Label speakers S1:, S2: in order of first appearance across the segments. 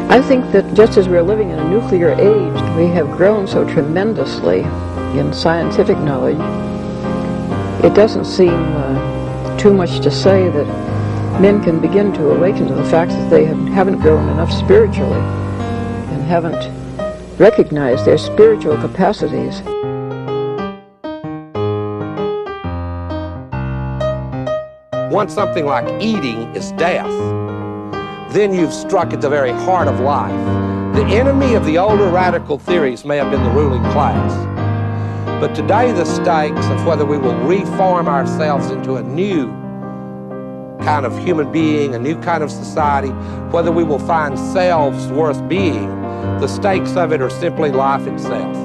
S1: I think that just as we're living in a nuclear age, we have grown so tremendously in scientific knowledge. It doesn't seem too much to say that men can begin to awaken to the fact that they haven't grown enough spiritually and haven't recognized their spiritual capacities.
S2: Once something like eating is death, then you've struck at the very heart of life. The enemy of the older radical theories may have been the ruling class, but today the stakes of whether we will reform ourselves into a new kind of human being, a new kind of society, whether we will find selves worth being, the stakes of it are simply life itself.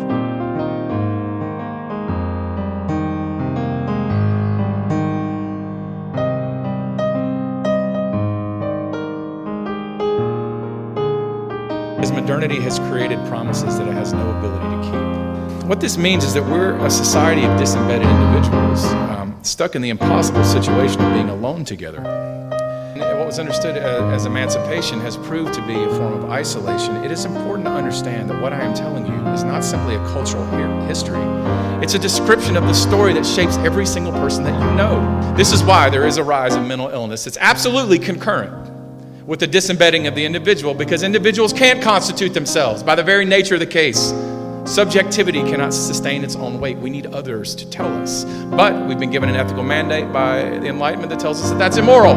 S3: As modernity has created promises that it has no ability to keep. What this means is that we're a society of disembedded individuals, stuck in the impossible situation of being alone together. And what was understood as emancipation has proved to be a form of isolation. It is important to understand that what I am telling you is not simply a cultural history. It's a description of the story that shapes every single person that you know. This is why there is a rise in mental illness. It's absolutely concurrent with the disembedding of the individual, because individuals can't constitute themselves by the very nature of the case. Subjectivity cannot sustain its own weight. We need others to tell us. But we've been given an ethical mandate by the Enlightenment that tells us that that's immoral,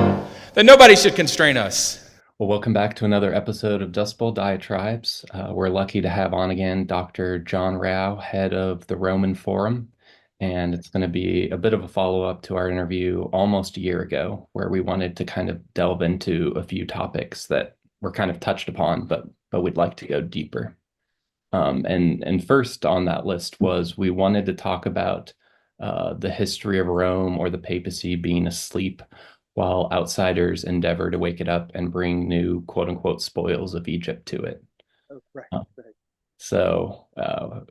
S3: that nobody should constrain us.
S4: Well, welcome back to another episode of Dustbowl Diatribes. We're lucky to have on again Dr. John Rao, head of the Roman Forum. And it's going to be a bit of a follow-up to our interview almost a year ago, where we wanted to kind of delve into a few topics that were kind of touched upon, but we'd like to go deeper. And first on that list was we wanted to talk about the history of Rome or the papacy being asleep while outsiders endeavor to wake it up and bring new quote-unquote spoils of Egypt to it.
S5: Oh, right.
S4: So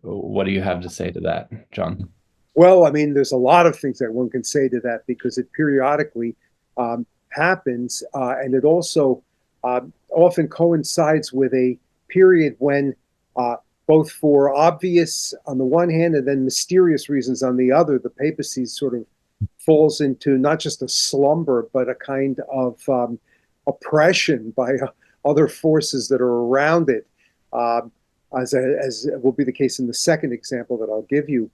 S4: what do you have to say to that, John?
S5: Well, I mean, there's a lot of things that one can say to that because it periodically happens, and it also often coincides with a period when both for obvious on the one hand and then mysterious reasons on the other, the papacy sort of falls into not just a slumber, but a kind of oppression by other forces that are around it, as will be the case in the second example that I'll give you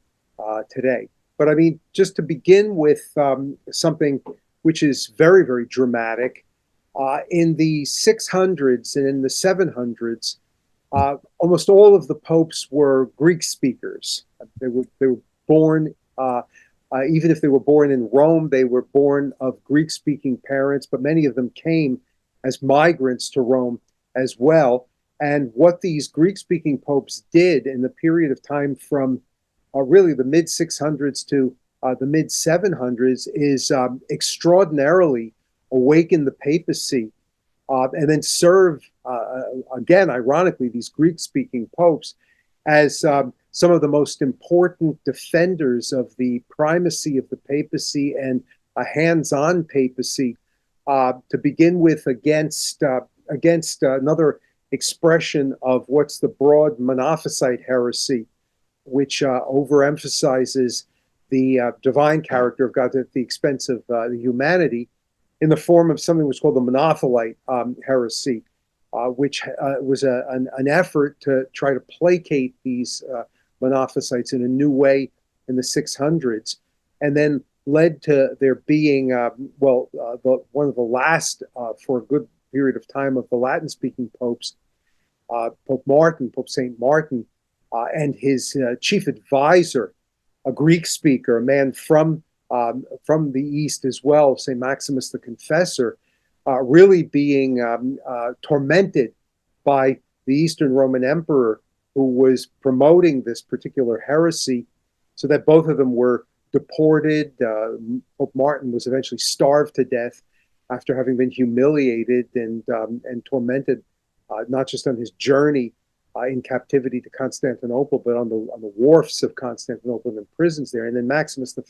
S5: today. But I mean, just to begin with something which is very, very dramatic, in the 600s and in the 700s, almost all of the popes were Greek speakers. They were born, even if they were born in Rome, they were born of Greek-speaking parents, but many of them came as migrants to Rome as well. And what these Greek-speaking popes did in the period of time from really the mid-600s to the mid-700s is extraordinarily awaken the papacy and then serve, again, ironically, these Greek-speaking popes as some of the most important defenders of the primacy of the papacy and a hands-on papacy, to begin with against another expression of what's the broad Monophysite heresy, which overemphasizes the divine character of God at the expense of the humanity, in the form of something which was called the Monothelite heresy, which was an effort to try to placate these Monophysites in a new way in the 600s, and then led to there being, one of the last, for a good period of time, of the Latin-speaking popes, Pope St. Martin, and his chief advisor, a Greek speaker, a man from the East as well, St. Maximus the Confessor, really being tormented by the Eastern Roman Emperor, who was promoting this particular heresy, so that both of them were deported. Pope Martin was eventually starved to death after having been humiliated and tormented, not just on his journey in captivity to Constantinople, but on the wharfs of Constantinople and in prisons there. And then Maximus the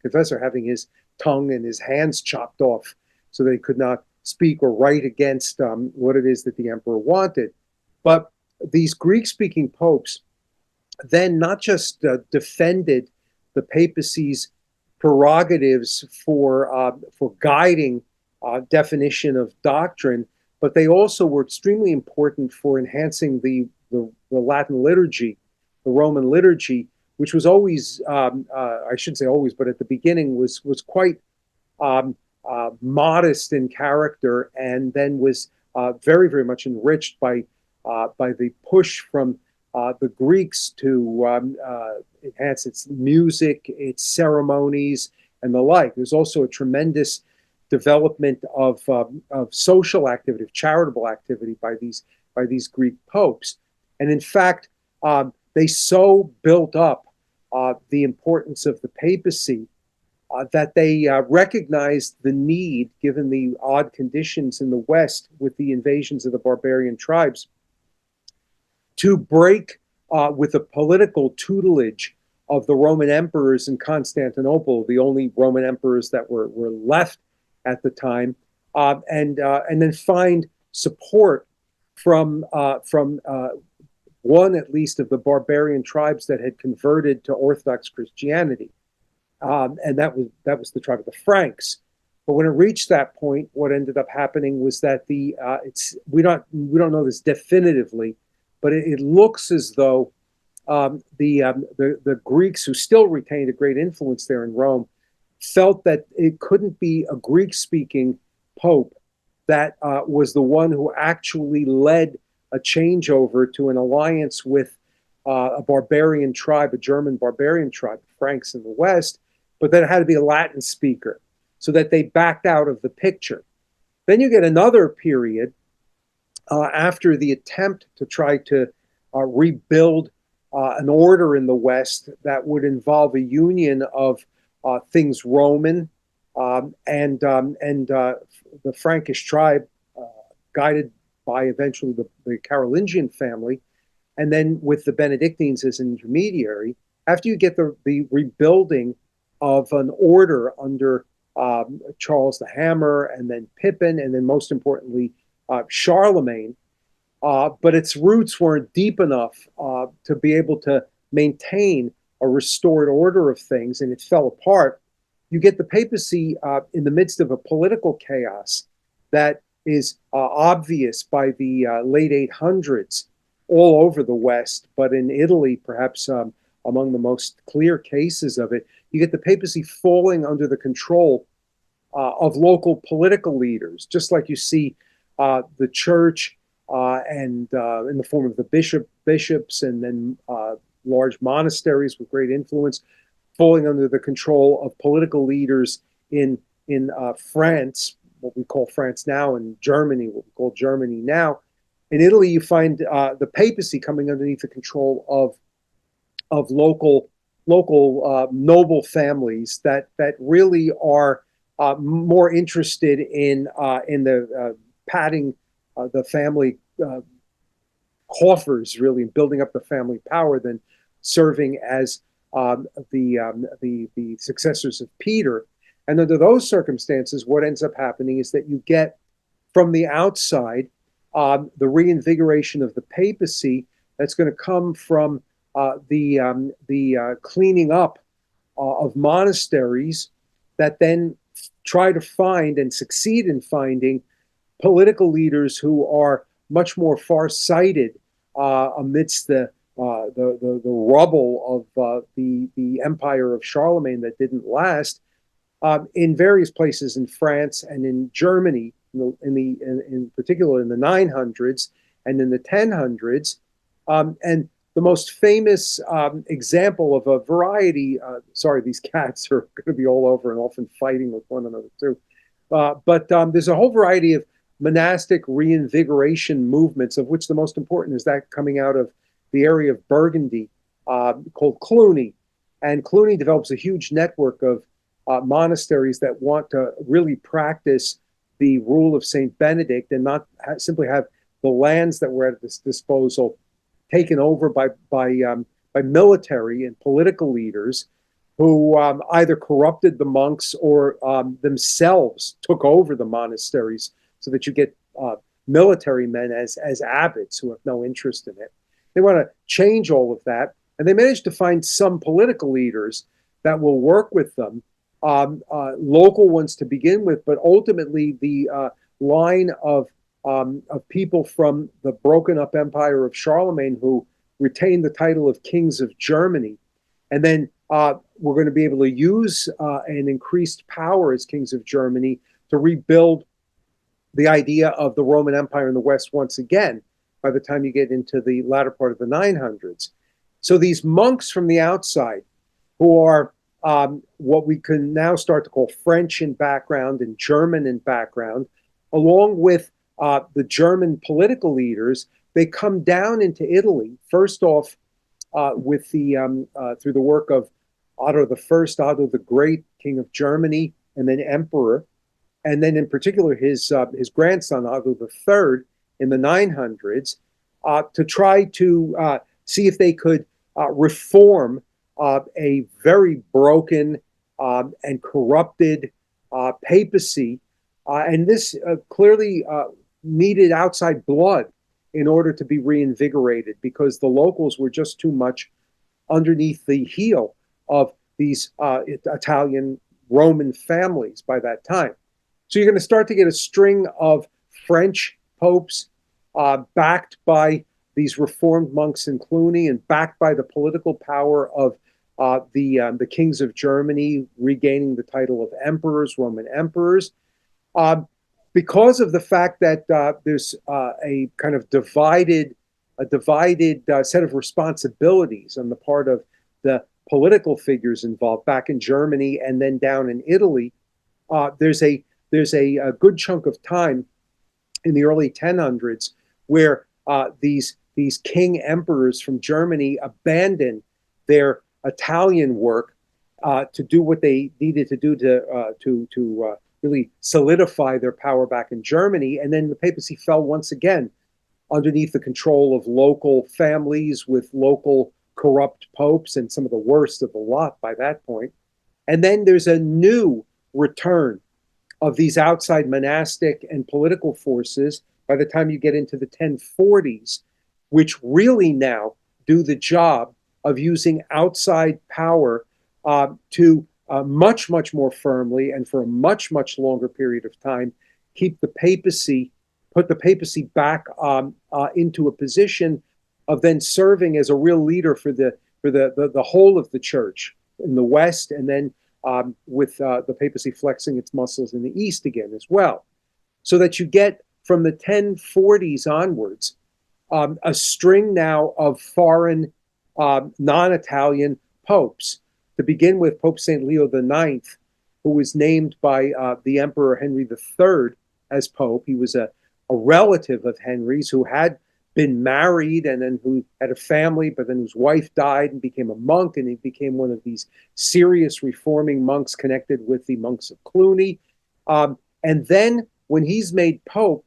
S5: Confessor having his tongue and his hands chopped off so that he could not speak or write against what it is that the emperor wanted. But these Greek-speaking popes then not just defended the papacy's prerogatives for guiding definition of doctrine, but they also were extremely important for enhancing the Latin liturgy, the Roman liturgy, which was always, I shouldn't say always, but at the beginning was quite modest in character, and then was very, very much enriched by the push from the Greeks to enhance its music, its ceremonies, and the like. There's also a tremendous development of social activity, of charitable activity by these Greek popes, and in fact, they so built up the importance of the papacy that they recognized the need, given the odd conditions in the West with the invasions of the barbarian tribes, to break with the political tutelage of the Roman emperors in Constantinople, the only Roman emperors that were left at the time, and then find support from one, at least, of the barbarian tribes that had converted to Orthodox Christianity, and that was the tribe of the Franks. But when it reached that point, what ended up happening was that we don't know this definitively, but it looks as though the Greeks, who still retained a great influence there in Rome, felt that it couldn't be a Greek-speaking pope that was the one who actually led a changeover to an alliance with a barbarian tribe, a German barbarian tribe, the Franks in the West, but that it had to be a Latin speaker, so that they backed out of the picture. Then you get another period after the attempt to try to rebuild an order in the West that would involve a union of things Roman and the Frankish tribe, guided by eventually the Carolingian family, and then with the Benedictines as an intermediary. After you get the rebuilding of an order under Charles the Hammer, and then Pippin, and then most importantly Charlemagne, but its roots weren't deep enough to be able to maintain a restored order of things, and it fell apart. You get the papacy in the midst of a political chaos that is obvious by the late 800s all over the West, but in Italy, perhaps among the most clear cases of it. You get the papacy falling under the control of local political leaders, just like you see the church and in the form of the bishops, and then large monasteries with great influence, falling under the control of political leaders in France, what we call France now, and Germany, what we call Germany now. In Italy, you find the papacy coming underneath the control of local noble families that really are more interested in the padding the family coffers, really, and building up the family power, than serving as the successors of Peter. And under those circumstances, what ends up happening is that you get from the outside the reinvigoration of the papacy that's going to come from the cleaning up of monasteries that then try to find and succeed in finding political leaders who are much more far-sighted amidst the rubble of the empire of Charlemagne that didn't last, in various places in France and in Germany, in particular in the 900s and in the 1000s, and the most famous example of a variety. Sorry, these cats are going to be all over and often fighting with one another too. But there's a whole variety of monastic reinvigoration movements, of which the most important is that coming out of the area of Burgundy, called Cluny. And Cluny develops a huge network of monasteries that want to really practice the rule of Saint Benedict, and not simply have the lands that were at its disposal taken over by military and political leaders who either corrupted the monks or themselves took over the monasteries, so that you get military men as abbots who have no interest in it. They want to change all of that, and they managed to find some political leaders that will work with them, local ones to begin with, but ultimately the line of people from the broken up empire of Charlemagne who retained the title of kings of Germany. And then we're going to be able to use an increased power as kings of Germany to rebuild the idea of the Roman Empire in the West once again by the time you get into the latter part of the 900s. So these monks from the outside, who are what we can now start to call French in background and German in background, along with the German political leaders, they come down into Italy, first off with the through the work of Otto I, Otto the Great, King of Germany, and then Emperor, and then in particular his grandson Otto III in the 900s, to try to see if they could reform a very broken and corrupted papacy, and this clearly needed outside blood in order to be reinvigorated, because the locals were just too much underneath the heel of these Italian Roman families by that time. So you're going to start to get a string of French popes backed by these reformed monks in Cluny and backed by the political power of the kings of Germany regaining the title of emperors, Roman emperors. Because of the fact that there's a kind of divided set of responsibilities on the part of the political figures involved back in Germany and then down in Italy, there's a good chunk of time in the early 1000s where these king emperors from Germany abandon their Italian work to do what they needed to do to really solidify their power back in Germany. And then the papacy fell once again underneath the control of local families with local corrupt popes, and some of the worst of the lot by that point. And then there's a new return of these outside monastic and political forces by the time you get into the 1040s, which really now do the job of using outside power to much, much more firmly and for a much, much longer period of time, put the papacy back into a position of then serving as a real leader for the whole of the church in the West, and then with the papacy flexing its muscles in the East again as well. So that you get from the 1040s onwards a string now of foreign non-Italian popes. To begin with, Pope St. Leo IX, who was named by the Emperor Henry III as Pope. He was a relative of Henry's who had been married and then who had a family, but then whose wife died and became a monk, and he became one of these serious reforming monks connected with the monks of Cluny. And then when he's made Pope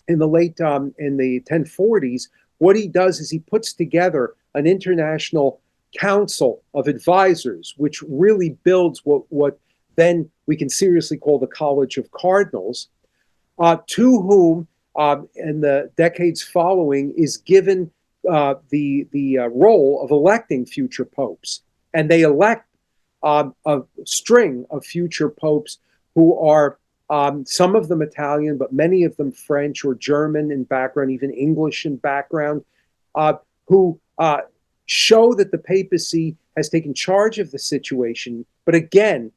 S5: in the 1040s, what he does is he puts together an international council of advisors, which really builds what then we can seriously call the College of Cardinals, to whom in the decades following is given the role of electing future popes. And they elect a string of future popes who are some of them Italian, but many of them French or German in background, even English in background, who show that the papacy has taken charge of the situation, but again,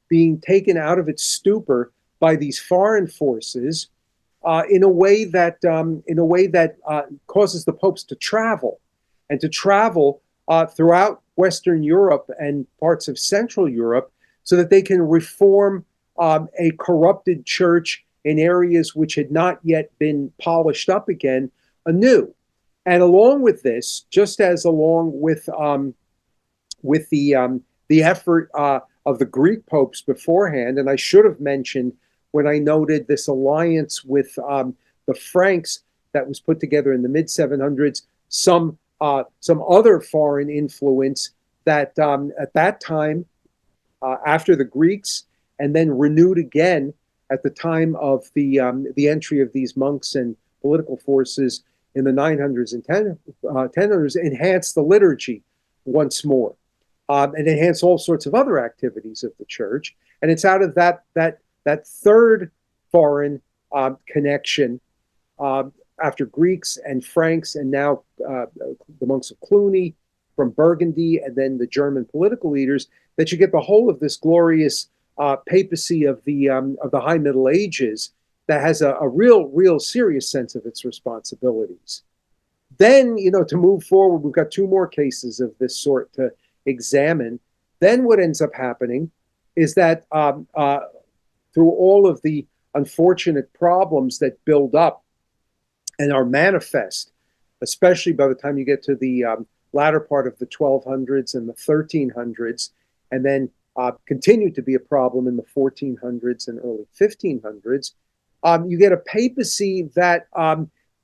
S5: being taken out of its stupor by these foreign forces in a way that causes the popes to travel throughout Western Europe and parts of Central Europe, so that they can reform a corrupted church in areas which had not yet been polished up again anew. And along with this, just as along with the effort of the Greek popes beforehand, and I should have mentioned when I noted this alliance with the Franks that was put together in the mid-700s, some other foreign influence that at that time, after the Greeks, and then renewed again at the time of the entry of these monks and political forces in the 900s and 1000s, enhanced the liturgy once more, and enhanced all sorts of other activities of the church. And it's out of that third foreign connection, after Greeks and Franks, and now the monks of Cluny from Burgundy, and then the German political leaders, that you get the whole of this glorious papacy of the High Middle Ages that has a real serious sense of its responsibilities. Then, to move forward, we've got two more cases of this sort to examine. Then what ends up happening is that through all of the unfortunate problems that build up and are manifest, especially by the time you get to the latter part of the 1200s and the 1300s, and then continue to be a problem in the 1400s and early 1500s, you get a papacy that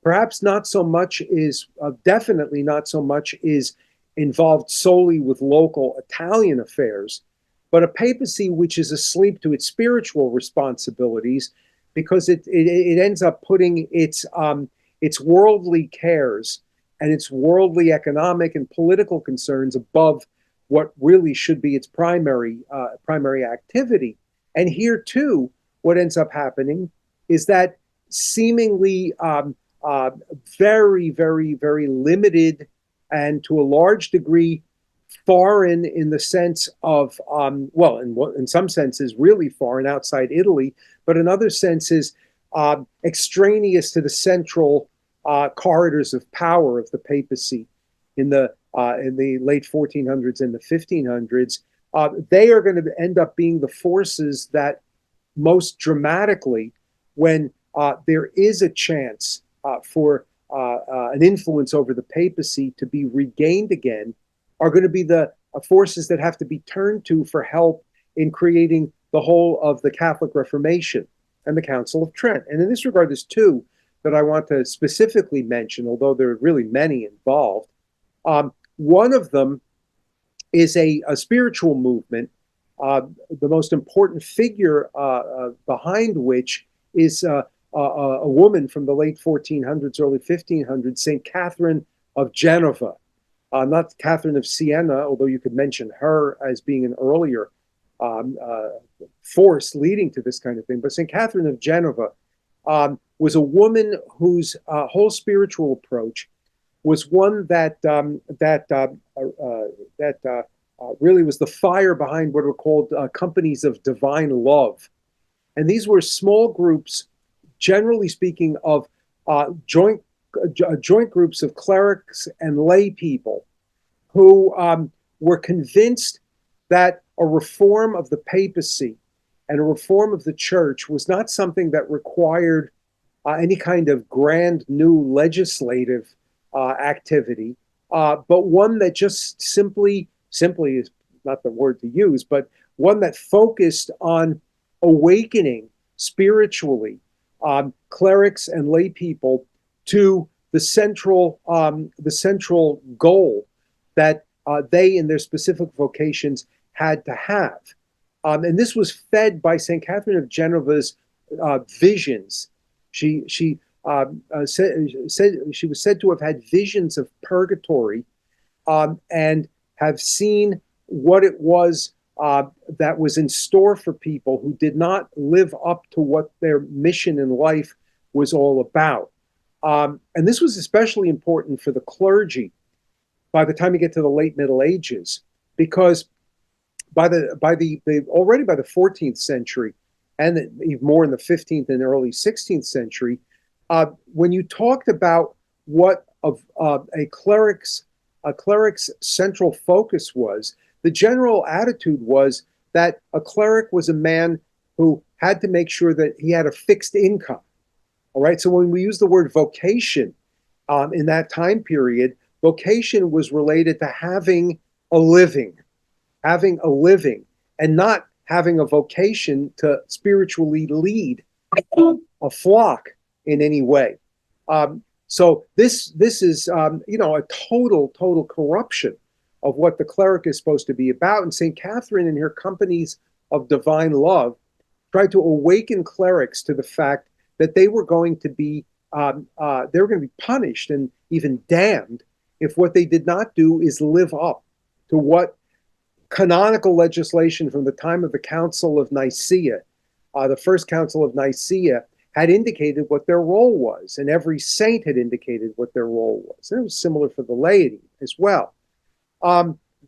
S5: perhaps not so much is, definitely not so much is involved solely with local Italian affairs, but a papacy which is asleep to its spiritual responsibilities, because it ends up putting its worldly cares and its worldly economic and political concerns above what really should be its primary activity. And here too, what ends up happening is that seemingly very, very, very limited, and to a large degree foreign in the sense of, in some senses really foreign outside Italy, but in other senses extraneous to the central corridors of power of the papacy in the late 1400s and the 1500s. They are going to end up being the forces that most dramatically, when there is a chance for an influence over the papacy to be regained again, are going to be the forces that have to be turned to for help in creating the whole of the Catholic Reformation and the Council of Trent. And in this regard, there's two that I want to specifically mention, although there are really many involved. One of them is a spiritual movement, the most important figure behind which is a woman from the late 1400s, early 1500s, St. Catherine of Genova. Not Catherine of Siena, although you could mention her as being an earlier force leading to this kind of thing. But St. Catherine of Genova was a woman whose whole spiritual approach was one that really was the fire behind what were called companies of divine love. And these were small groups, generally speaking, of joint groups of clerics and lay people who were convinced that a reform of the papacy and a reform of the church was not something that required any kind of grand new legislative activity, but one that just simply is not the word to use, but one that focused on awakening spiritually clerics and lay people to the central goal that they, in their specific vocations, had to have. And this was fed by St. Catherine of Genova's visions. She was said to have had visions of purgatory and have seen what it was that was in store for people who did not live up to what their mission in life was all about. And this was especially important for the clergy by the time you get to the late Middle Ages, because already by the 14th century, and even more in the 15th and early 16th century, when you talked about what a cleric's central focus was, the general attitude was that a cleric was a man who had to make sure that he had a fixed income. All right. So when we use the word vocation in that time period, vocation was related to having a living, and not having a vocation to spiritually lead a flock in any way. So this is a total corruption of what the cleric is supposed to be about. And St. Catherine, in her companies of divine love, tried to awaken clerics to the fact that they were going to be punished and even damned if what they did not do is live up to what canonical legislation from the time of the Council of Nicaea, the first Council of Nicaea, had indicated what their role was, and every saint had indicated what their role was. And it was similar for the laity as well.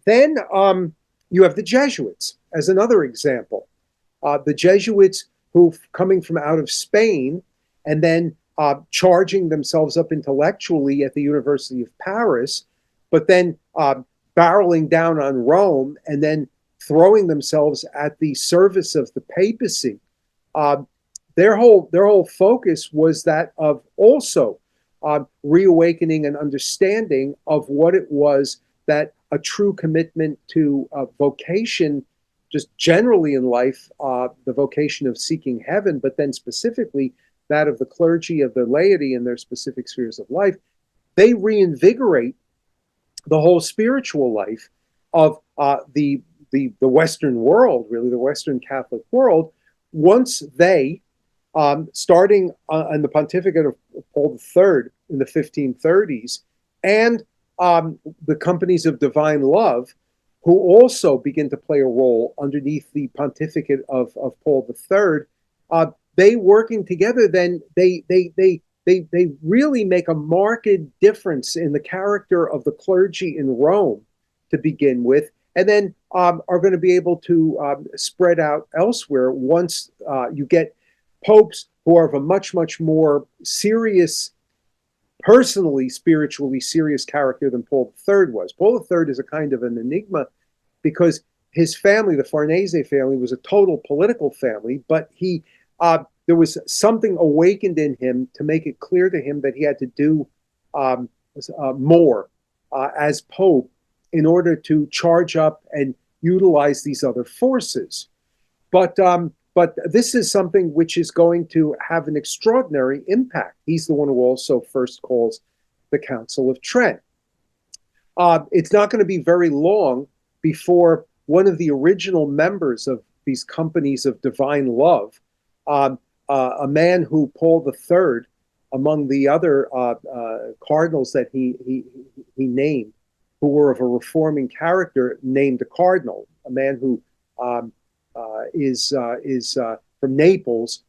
S5: Then you have the Jesuits as another example. The Jesuits who, coming from out of Spain and then charging themselves up intellectually at the University of Paris, but then barreling down on Rome and then throwing themselves at the service of the papacy. Their whole focus was that of also reawakening an understanding of what it was that a true commitment to vocation, just generally in life, the vocation of seeking heaven, but then specifically that of the clergy, of the laity in their specific spheres of life. They reinvigorate the whole spiritual life of the Western world, really the Western Catholic world, once they, starting in the pontificate of Paul III in the 1530s, and the companies of divine love, who also begin to play a role underneath the pontificate of Paul III, they working together, then they really make a marked difference in the character of the clergy in Rome to begin with, and then are going to be able to spread out elsewhere once you get popes who are of a much, much more serious, personally, spiritually serious character than Paul III was. Paul III is a kind of an enigma because his family, the Farnese family, was a total political family, but he there was something awakened in him to make it clear to him that he had to do more as Pope in order to charge up and utilize these other forces. But this is something which is going to have an extraordinary impact. He's the one who also first calls the Council of Trent. It's not going to be very long before one of the original members of these companies of divine love, a man who Paul III, among the other cardinals that he named, who were of a reforming character, named a cardinal, a man who is from Naples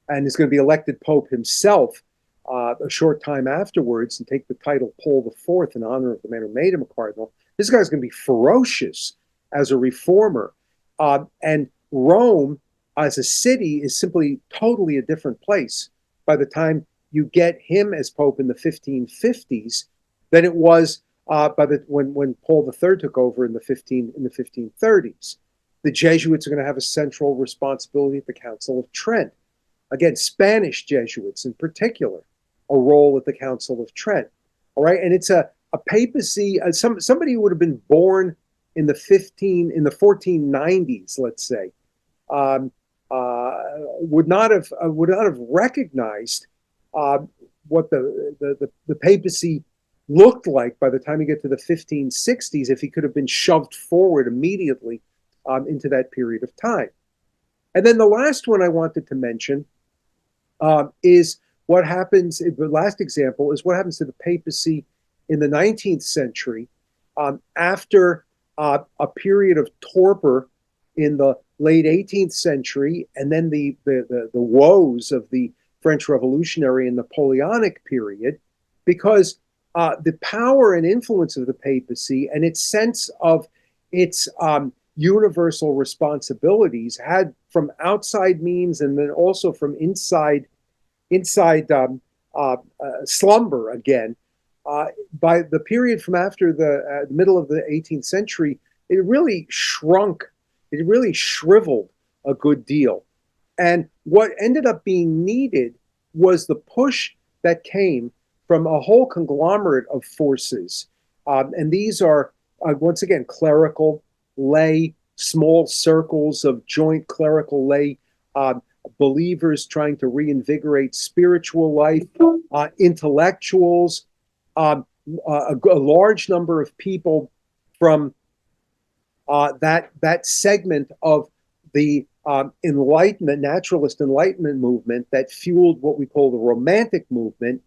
S5: and is going to be elected Pope himself a short time afterwards and take the title Paul IV in honor of the man who made him a cardinal. This guy's going to be ferocious as a reformer. And Rome, as a city, is simply totally a different place by the time you get him as Pope in the 1550s than it was when Paul III took over in the 1530s. The Jesuits are going to have a central responsibility at the Council of Trent. Again, Spanish Jesuits in particular, a role at the Council of Trent. All right, and it's a papacy. Somebody who would have been born in the 1490s, let's say, would not have recognized what the papacy looked like by the time you get to the 1560s if he could have been shoved forward immediately into that period of time. And then the last one I wanted to mention is what happens. The last example is what happens to the papacy in the 19th century after a period of torpor in the late 18th century, and then the woes of the French Revolutionary and Napoleonic period, because the power and influence of the papacy and its sense of its universal responsibilities had from outside means and then also from inside slumber again. By the period from after the middle of the 18th century, it really shrunk. It really shriveled a good deal. And what ended up being needed was the push that came from a whole conglomerate of forces. And these are, once again, clerical, lay, small circles of joint clerical lay believers trying to reinvigorate spiritual life, intellectuals, a large number of people from that segment of the Enlightenment, naturalist Enlightenment movement that fueled what we call the Romantic movement,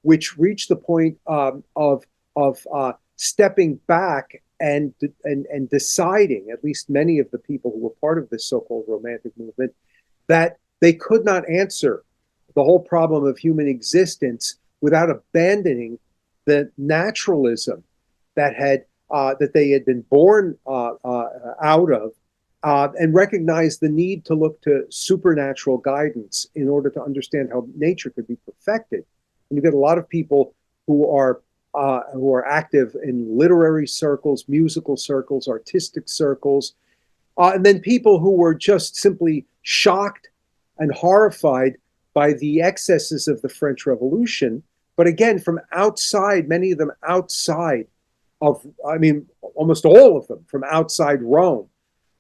S5: which reached the point of stepping back and deciding, at least many of the people who were part of this so-called Romantic movement, that they could not answer the whole problem of human existence without abandoning the naturalism that they had been born out of, and recognize the need to look to supernatural guidance in order to understand how nature could be perfected. And you get a lot of people who are active in literary circles, musical circles, artistic circles, and then people who were just simply shocked and horrified by the excesses of the French Revolution. But again, from outside, many of them outside of, I mean, almost all of them from outside Rome,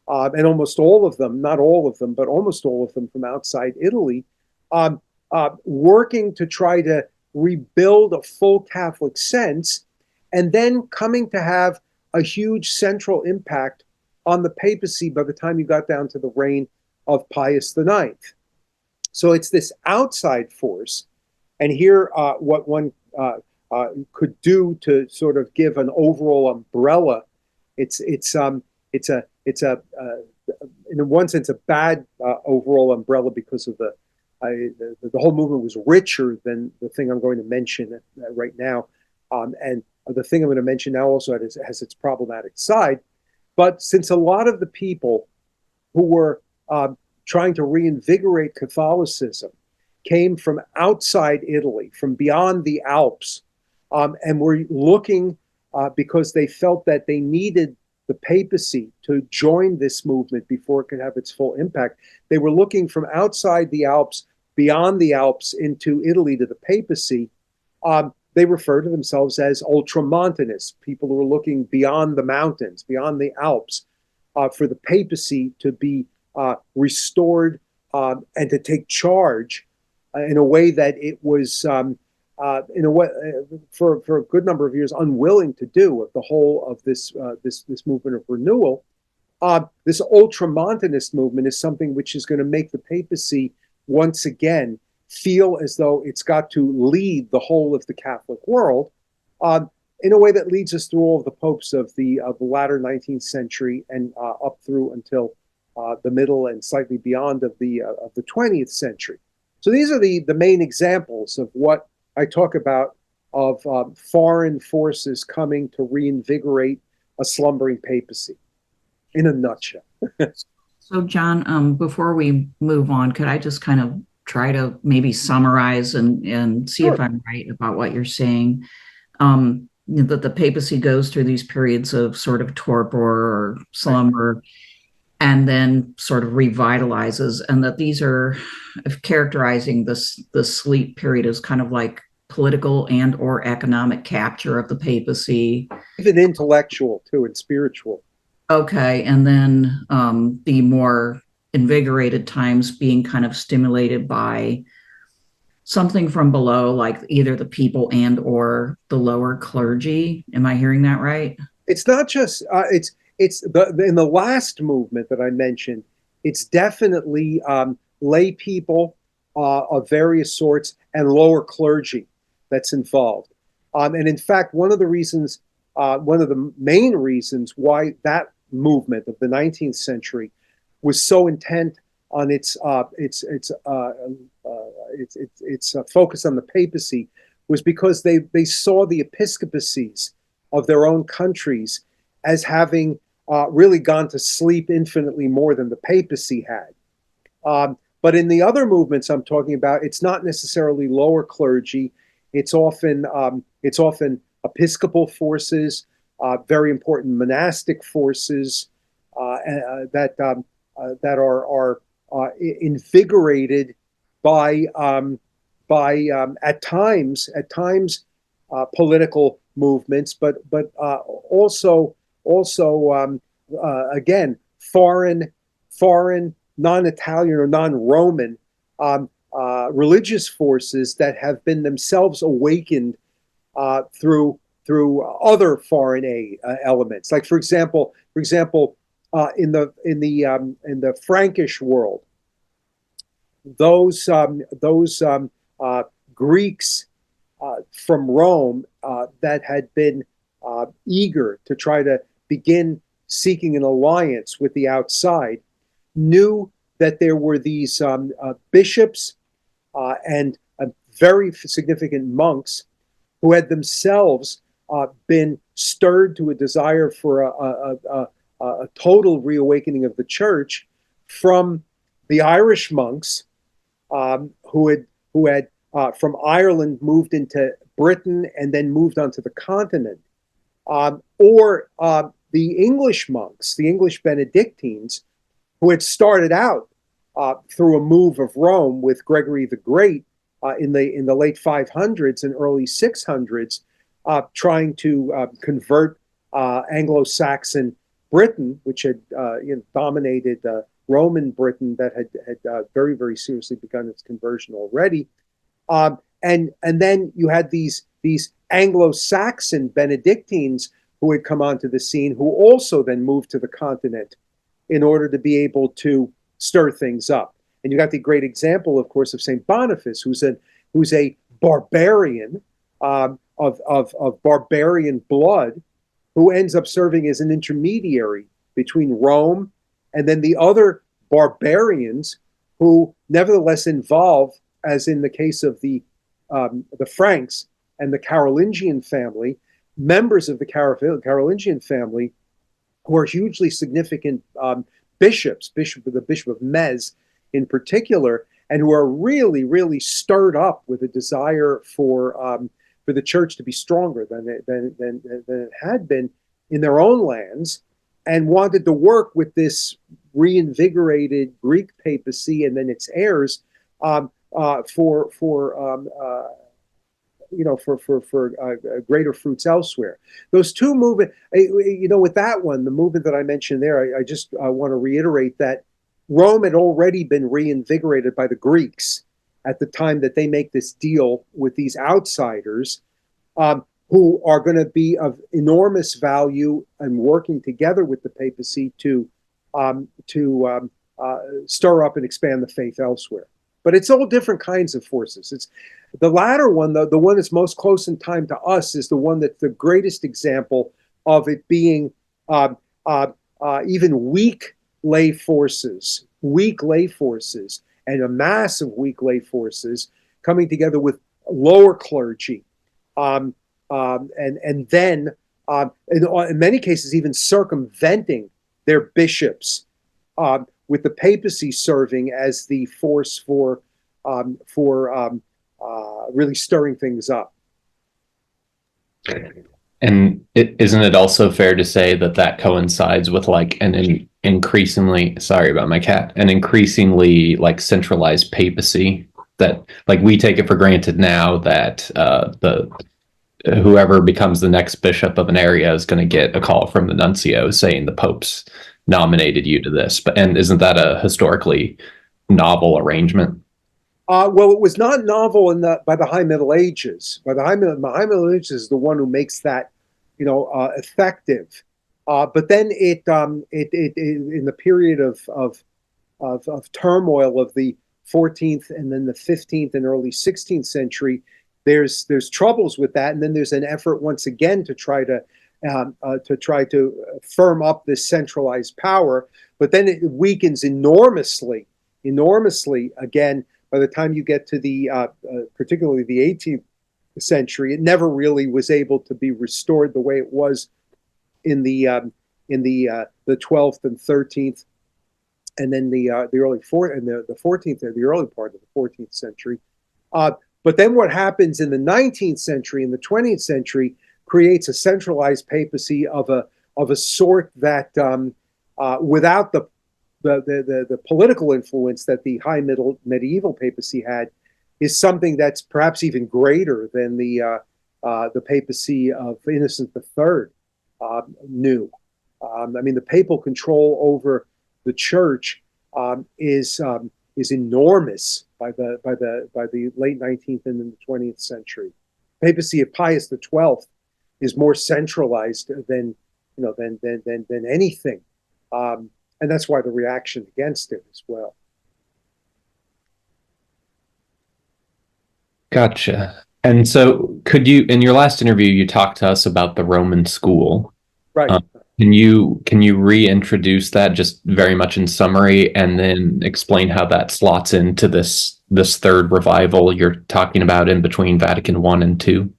S5: and almost all of them, not all of them, but almost all of them from outside Italy, working to try to rebuild a full Catholic sense, and then coming to have a huge central impact on the papacy by the time you got down to the reign of Pius IX. So it's this outside force, and here what one could do to sort of give an overall umbrella. It's in one sense a bad overall umbrella because of the whole movement was richer than the thing I'm going to mention right now, and the thing I'm going to mention now also has its problematic side. But since a lot of the people who were trying to reinvigorate Catholicism came from outside Italy, from beyond the Alps, and were looking because they felt that they needed the papacy to join this movement before it could have its full impact. They were looking from outside the Alps, beyond the Alps, into Italy to the papacy. They refer to themselves as ultramontanists, people who are looking beyond the mountains, beyond the Alps, for the papacy to be restored and to take charge in a way that it was, in a way, for a good number of years, unwilling to do of the whole of this movement of renewal. This ultramontanist movement is something which is going to make the papacy once again feel as though it's got to lead the whole of the Catholic world, in a way that leads us through all of the popes of the latter 19th century and up through until the middle and slightly beyond of the 20th century. So these are the main examples of what I talk about of foreign forces coming to reinvigorate a slumbering papacy, in a nutshell.
S6: So, John, before we move on, could I just kind of try to maybe summarize and see
S5: Sure.
S6: if I'm right about what you're saying? That the papacy goes through these periods of sort of torpor or slumber, and then sort of revitalizes, and that these are characterizing the sleep period as kind of like political and or economic capture of the papacy.
S5: Even intellectual too, and spiritual.
S6: Okay, and then the more invigorated times being kind of stimulated by something from below, like either the people and or the lower clergy. Am I hearing that right?
S5: It's not just in the last movement that I mentioned. It's definitely lay people of various sorts and lower clergy that's involved. And in fact, one of the main reasons why that movement of the 19th century was so intent on its focus on the papacy was because they saw the episcopacies of their own countries as having really gone to sleep infinitely more than the papacy had. But in the other movements I'm talking about, it's not necessarily lower clergy. It's often episcopal forces, very important monastic forces that are invigorated by at times political movements, but also again foreign non-Italian or non-Roman religious forces that have been themselves awakened through other foreign elements. Like for example, in the Frankish world, those Greeks from Rome that had been eager to try to begin seeking an alliance with the outside knew that there were these bishops and very significant monks who had themselves been stirred to a desire for a total reawakening of the church from the Irish monks who had from Ireland moved into Britain and then moved onto the continent, or the English monks, the English Benedictines, who had started out through a move of Rome with Gregory the Great in the late 500s and early 600s, trying to convert Anglo-Saxon Britain, which had dominated Roman Britain, that had very, very seriously begun its conversion already. And then you had these Anglo-Saxon Benedictines who had come onto the scene, who also then moved to the continent in order to be able to stir things up. And you got the great example, of course, of Saint Boniface, who's a barbarian of barbarian blood, who ends up serving as an intermediary between Rome and then the other barbarians who nevertheless involve, as in the case of the Franks and the Carolingian family, members of the Carolingian family who are hugely significant bishops, the Bishop of Metz in particular, and who are really, really stirred up with a desire for the church to be stronger than it had been in their own lands, and wanted to work with this reinvigorated Greek papacy and then its heirs for greater fruits elsewhere. Those two movements, with that one, the movement that I mentioned there, I just want to reiterate that Rome had already been reinvigorated by the Greeks at the time that they make this deal with these outsiders, who are going to be of enormous value and working together with the papacy to stir up and expand the faith elsewhere. But it's all different kinds of forces. It's the latter one, the one that's most close in time to us, is the one that's the greatest example of it being even weak lay forces, and a mass of weak lay forces coming together with lower clergy, and then in many cases even circumventing their bishops, with the papacy serving as the force for really stirring things up.
S4: And isn't it also fair to say that coincides with like an increasingly, sorry about my cat, an increasingly like centralized papacy, that like we take it for granted now that whoever becomes the next bishop of an area is going to get a call from the nuncio saying the Pope's nominated you to this. And isn't that a historically novel arrangement?
S5: Well, it was not novel by the High Middle Ages. By the High Middle Ages is the one who makes that, effective. But then it in the period of turmoil of the 14th and then the 15th and early 16th century, there's troubles with that, and then there's an effort once again to try to firm up this centralized power. But then it weakens enormously again. By the time you get to the particularly the 18th century, it never really was able to be restored the way it was in the 12th and 13th, and then the early the 14th, the early part of the 14th century. But then what happens in the 19th century and the 20th century creates a centralized papacy of a sort that without the political influence that the high medieval papacy had, is something that's perhaps even greater than the papacy of Innocent III knew. I mean, the papal control over the church is enormous by the late 19th and then the 20th century. Papacy of Pius XII is more centralized than anything And that's why the reaction against it as well.
S4: Gotcha. And so, could you, in your last interview, you talked to us about the Roman school.
S5: Right.
S4: Can you reintroduce that just very much in summary, and then explain how that slots into this third revival you're talking about in between Vatican I and II?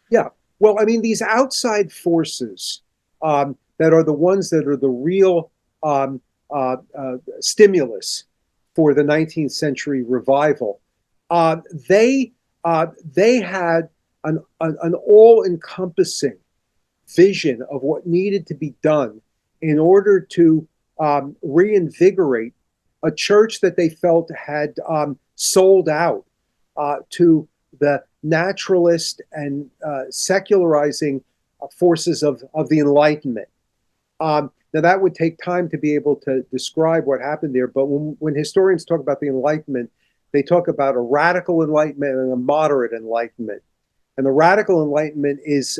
S5: Yeah. Well, I mean, these outside forces that are the ones that are the real stimulus for the 19th century revival, they had an all-encompassing vision of what needed to be done in order to reinvigorate a church that they felt had sold out to the naturalist and secularizing forces of the Enlightenment. Now, that would take time to be able to describe what happened there, but when historians talk about the Enlightenment, they talk about a radical Enlightenment and a moderate Enlightenment. And the radical Enlightenment is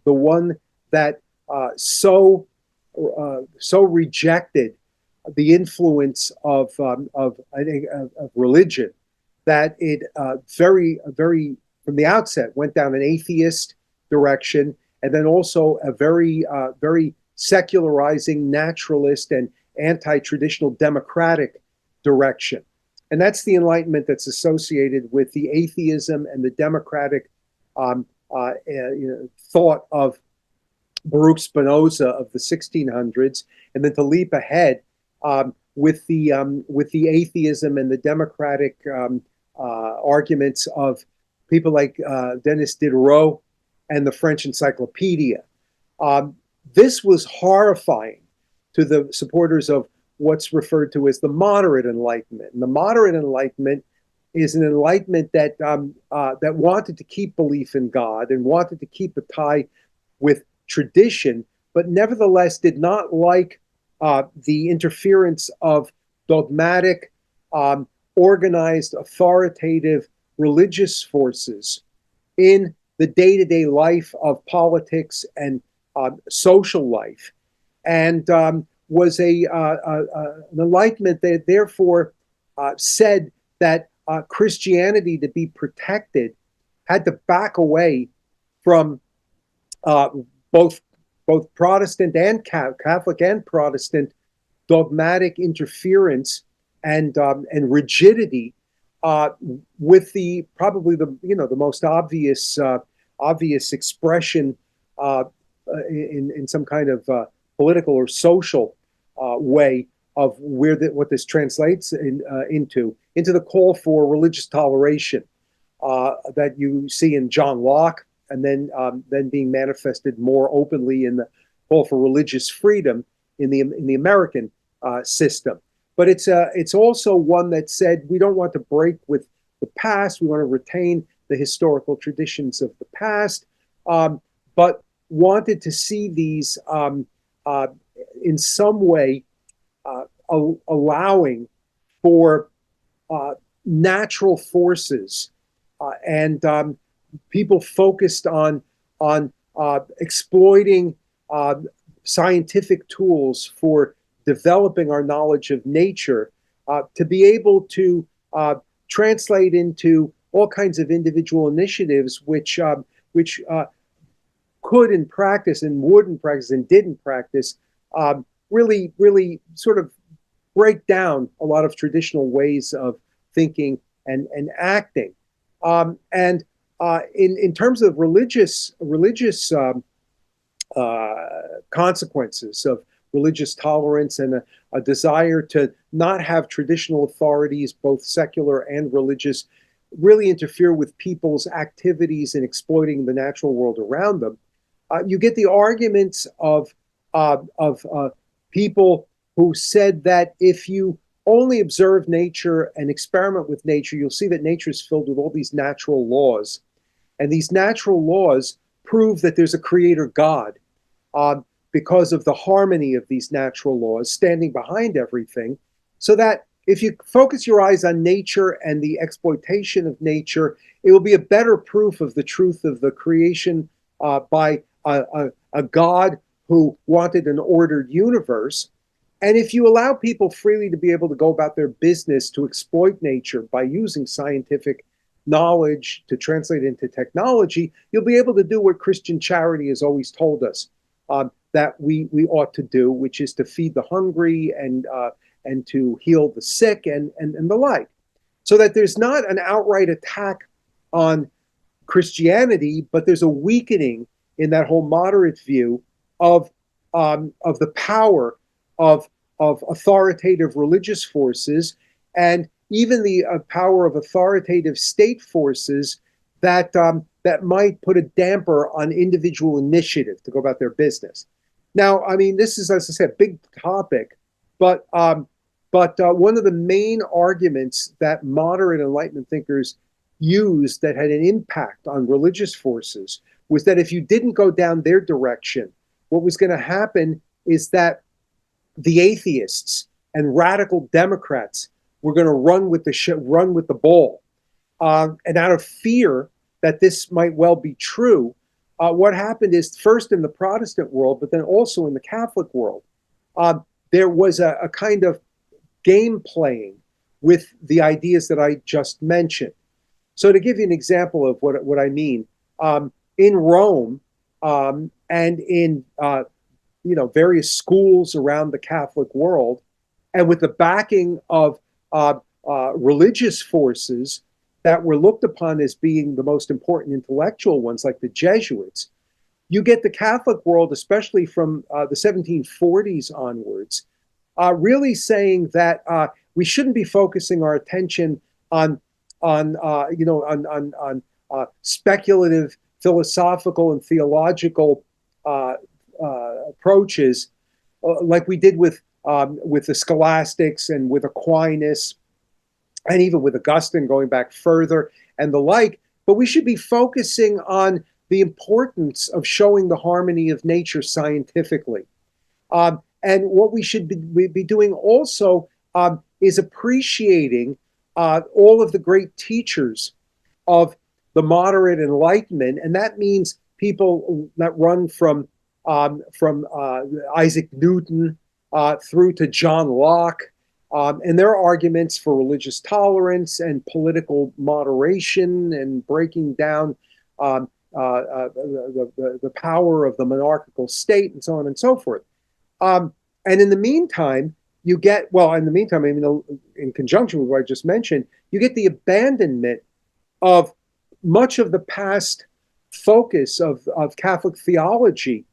S5: the one that so rejected the influence of religion that it very from the outset went down an atheist direction, and then also a very secularizing, naturalist, and anti-traditional democratic direction. And that's the Enlightenment that's associated with the atheism and the democratic thought of Baruch Spinoza of the 1600s, and then to leap ahead with the atheism and the democratic arguments of people like Denis Diderot and the French Encyclopedia. This was horrifying to the supporters of what's referred to as the moderate Enlightenment. And the moderate Enlightenment is an enlightenment that that wanted to keep belief in God and wanted to keep a tie with tradition, but nevertheless did not like the interference of dogmatic, organized, authoritative religious forces in the day-to-day life of politics and social life, and was an enlightenment that therefore said that Christianity, to be protected, had to back away from both Protestant and Catholic and Protestant dogmatic interference and rigidity with the probably the most obvious expression in some kind of political or social way of what this translates into the call for religious toleration that you see in John Locke, and then being manifested more openly in the call for religious freedom in the American system. But it's also one that said we don't want to break with the past. We want to retain the historical traditions of the past, but wanted to see these in some way allowing for natural forces and people focused on exploiting scientific tools for developing our knowledge of nature to be able to translate into all kinds of individual initiatives which could in practice and would in practice and did in practice really sort of break down a lot of traditional ways of thinking and acting. And in terms of religious consequences of religious tolerance and a desire to not have traditional authorities, both secular and religious, really interfere with people's activities in exploiting the natural world around them, you get the arguments of people who said that if you only observe nature and experiment with nature, you'll see that nature is filled with all these natural laws. And these natural laws prove that there's a creator God because of the harmony of these natural laws standing behind everything. So that if you focus your eyes on nature and the exploitation of nature, it will be a better proof of the truth of the creation by a God who wanted an ordered universe And if you allow people freely to be able to go about their business to exploit nature by using scientific knowledge to translate into technology, you'll be able to do what Christian charity has always told us that we ought to do, which is to feed the hungry and to heal the sick and the like. So that there's not an outright attack on Christianity, but there's a weakening in that whole moderate view of the power of authoritative religious forces, and even the power of authoritative state forces that that might put a damper on individual initiative to go about their business. Now, I mean, this is, as I said, a big topic, but one of the main arguments that moderate Enlightenment thinkers used that had an impact on religious forces was that if you didn't go down their direction, what was going to happen is that the atheists and radical Democrats were going to run with the ball, and out of fear that this might well be true, what happened is, first in the Protestant world, but then also in the Catholic world, there was a kind of game playing with the ideas that I just mentioned. So to give you an example of what I mean, in Rome and in various schools around the Catholic world, and with the backing of religious forces that were looked upon as being the most important intellectual ones, like the Jesuits, you get the Catholic world, especially from the 1740s onwards, really saying that we shouldn't be focusing our attention on speculative philosophical and theological approaches, like we did with the scholastics and with Aquinas, and even with Augustine going back further and the like. But we should be focusing on the importance of showing the harmony of nature scientifically. And what we should be doing also is appreciating all of the great teachers of the moderate Enlightenment, and that means people that run from Isaac Newton through to John Locke, and their arguments for religious tolerance and political moderation and breaking down the power of the monarchical state and so on and so forth. And in the meantime, you get, in conjunction with what I just mentioned, you get the abandonment of much of the past focus of Catholic theology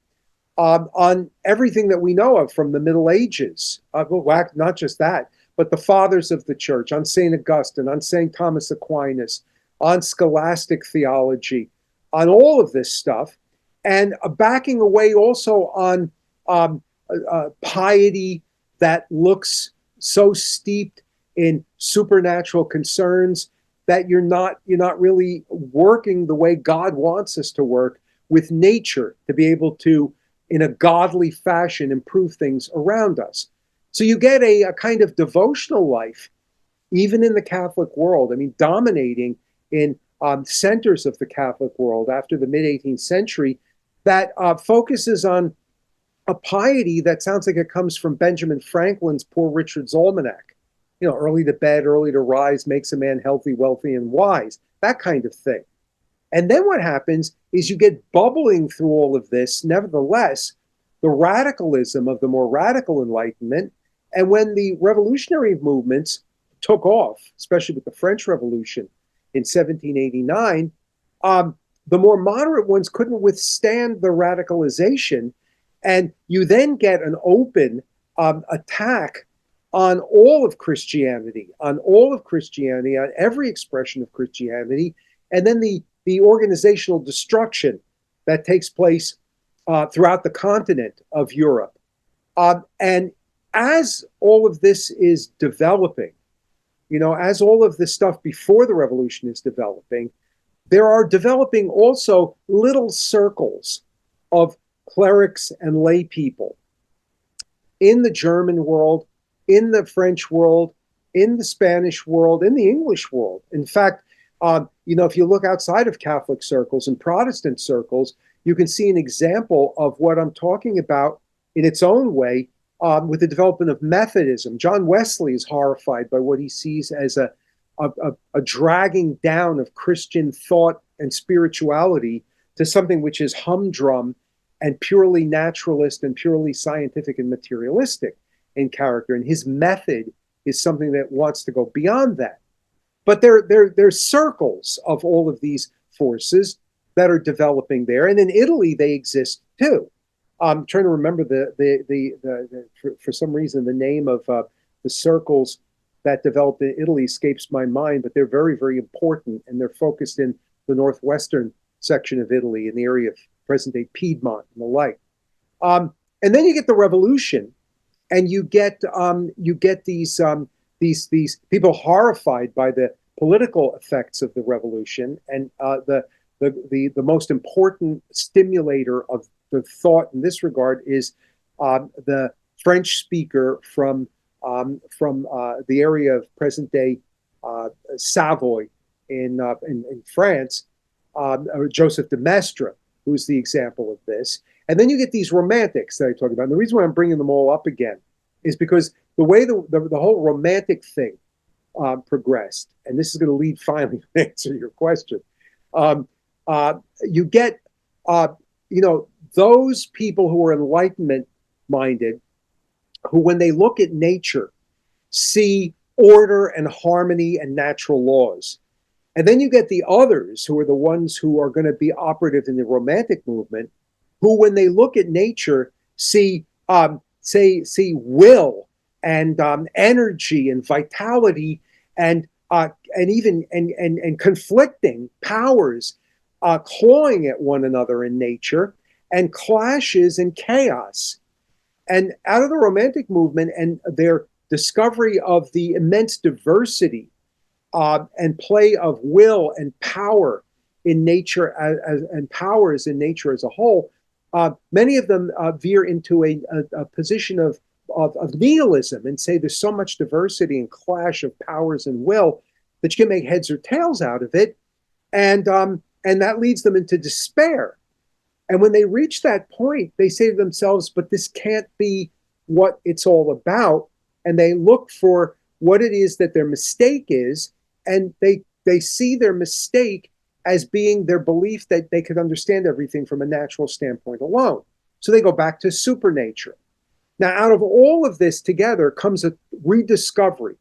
S5: on everything that we know of from the Middle Ages. Not just that, but the fathers of the church, on St. Augustine, on St. Thomas Aquinas, on scholastic theology, on all of this stuff, and backing away also on piety that looks so steeped in supernatural concerns that you're not really working the way God wants us to work with nature to be able to, in a godly fashion, improve things around us. So you get a kind of devotional life, even in the Catholic world. I mean, dominating in centers of the Catholic world after the mid-18th century, that focuses on a piety that sounds like it comes from Benjamin Franklin's Poor Richard's Almanac. Early to bed, early to rise makes a man healthy, wealthy, and wise. That kind of thing. And then what happens is you get bubbling through all of this, nevertheless, the radicalism of the more radical Enlightenment. And when the revolutionary movements took off, especially with the French Revolution in 1789, the more moderate ones couldn't withstand the radicalization. And you then get an open attack on all of Christianity, on every expression of Christianity, and then the organizational destruction that takes place throughout the continent of Europe. And as all of this is developing, as all of this stuff before the revolution is developing, there are developing also little circles of clerics and lay people in the German world, in the French world, in the Spanish world, in the English world. In fact, if you look outside of Catholic circles and Protestant circles, you can see an example of what I'm talking about in its own way with the development of Methodism. John Wesley is horrified by what he sees as a dragging down of Christian thought and spirituality to something which is humdrum and purely naturalist and purely scientific and materialistic in character. And his method is something that wants to go beyond that. But there's circles of all of these forces that are developing there. And in Italy, they exist too. I'm trying to remember for some reason, the name of the circles that developed in Italy escapes my mind, but they're very, very important. And they're focused in the northwestern section of Italy, in the area of present-day Piedmont and the like. And then you get the revolution, and you get these people horrified by the political effects of the revolution, and the most important stimulator of the thought in this regard is the French speaker from the area of present-day Savoy in France, Joseph de Maistre, who's the example of this. And then you get these romantics that I talked about. And the reason why I'm bringing them all up again is because the way the whole romantic thing progressed, and this is going to lead finally to answer your question, you get, those people who are Enlightenment-minded, who when they look at nature, see order and harmony and natural laws. And then you get the others, who are the ones who are going to be operative in the Romantic movement, who when they look at nature see will and energy and vitality and even conflicting powers clawing at one another in nature, and clashes and chaos. And out of the Romantic movement and their discovery of the immense diversity and play of will and power in nature and powers in nature as a whole, many of them veer into a position of nihilism and say there's so much diversity and clash of powers and will that you can make heads or tails out of it, and that leads them into despair. And when they reach that point, they say to themselves, but this can't be what it's all about. And they look for what it is that their mistake is, and they see their mistake as being their belief that they could understand everything from a natural standpoint alone. So they go back to supernature. Now, out of all of this together comes a rediscovery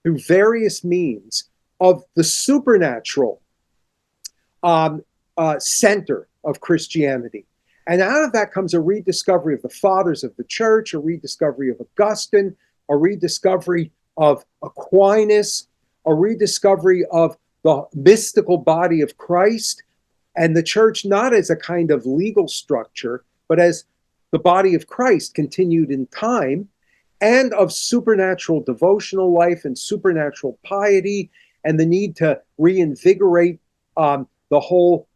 S5: through various means of the supernatural center of Christianity. And out of that comes a rediscovery of the fathers of the church, a rediscovery of Augustine, a rediscovery of Aquinas, a rediscovery of the mystical body of Christ, and the church not as a kind of legal structure, but as the body of Christ continued in time, and of supernatural devotional life and supernatural piety, and the need to reinvigorate the whole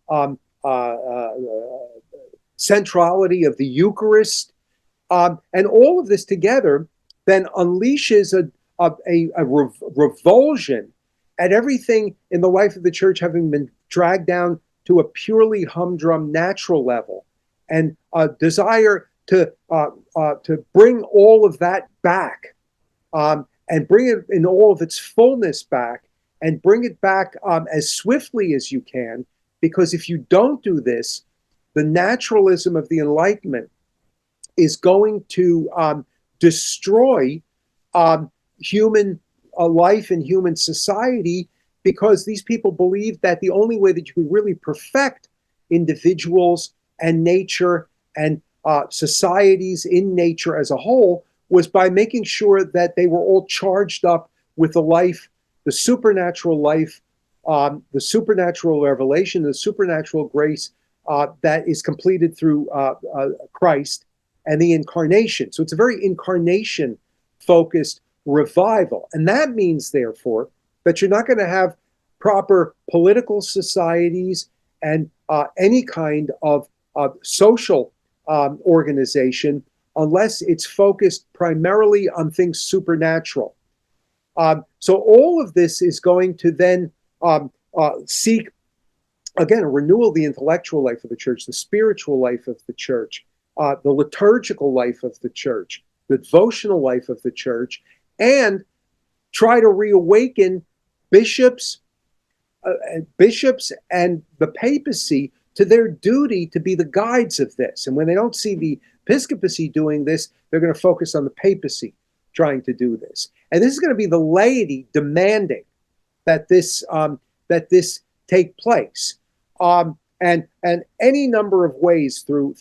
S5: centrality of the Eucharist. And all of this together then unleashes a revulsion at everything in the life of the church having been dragged down to a purely humdrum natural level, and a desire to bring all of that back, and bring it in all of its fullness back, and bring it back as swiftly as you can, because if you don't do this, the naturalism of the Enlightenment is going to destroy human life and human society, because these people believe that the only way that you could really perfect individuals and nature and societies in nature as a whole was by making sure that they were all charged up with the life, the supernatural life, the supernatural revelation, the supernatural grace that is completed through Christ and the incarnation. So it's a very incarnation-focused revival. And that means, therefore, that you're not going to have proper political societies and any kind of social organization unless it's focused primarily on things supernatural. So all of this is going to then seek, again, a renewal of the intellectual life of the church, the spiritual life of the church, the liturgical life of the church, the devotional life of the church, and try to reawaken bishops and the papacy to their duty to be the guides of this. And when they don't see the episcopacy doing this, they're going to focus on the papacy trying to do this. And this is going to be the laity demanding that this take place, and any number of ways through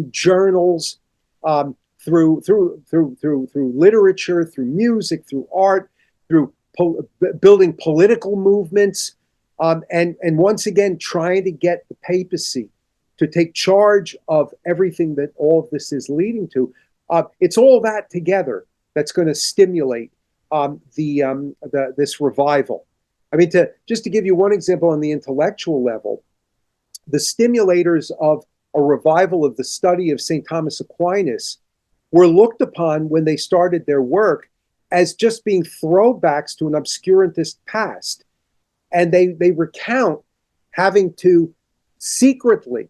S5: journals, through literature, through music, through art, through building political movements, and once again trying to get the papacy to take charge of everything that all of this is leading to. It's all that together that's going to stimulate this revival. I mean, just to give you one example on the intellectual level, the stimulators of a revival of the study of St. Thomas Aquinas were looked upon when they started their work as just being throwbacks to an obscurantist past. And they recount having to secretly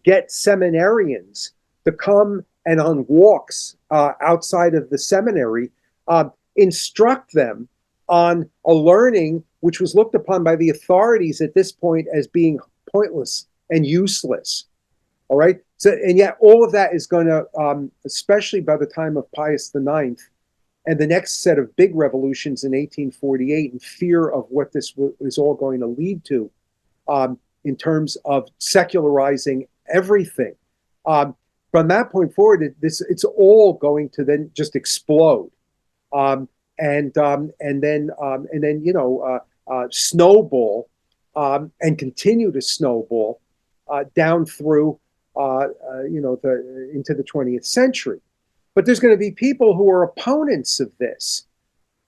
S5: get seminarians to come and on walks outside of the seminary, instruct them on a learning which was looked upon by the authorities at this point as being pointless and useless. All right. So, and yet all of that is going to, especially by the time of Pius IX and the next set of big revolutions in 1848, in fear of what this is all going to lead to, in terms of secularizing everything. From that point forward, it's all going to then just explode, and then snowball, and continue to snowball down through into the 20th century. But there's going to be people who are opponents of this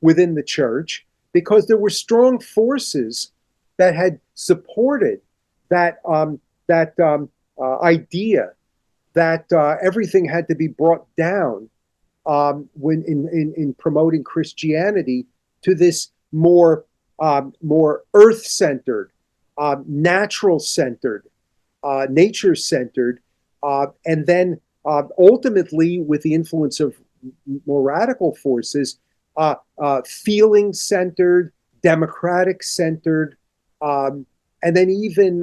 S5: within the church because there were strong forces that had supported that idea that everything had to be brought down when in promoting Christianity to this more earth-centered, natural-centered, nature-centered, and then ultimately, with the influence of more radical forces, feeling-centered, democratic-centered, and then even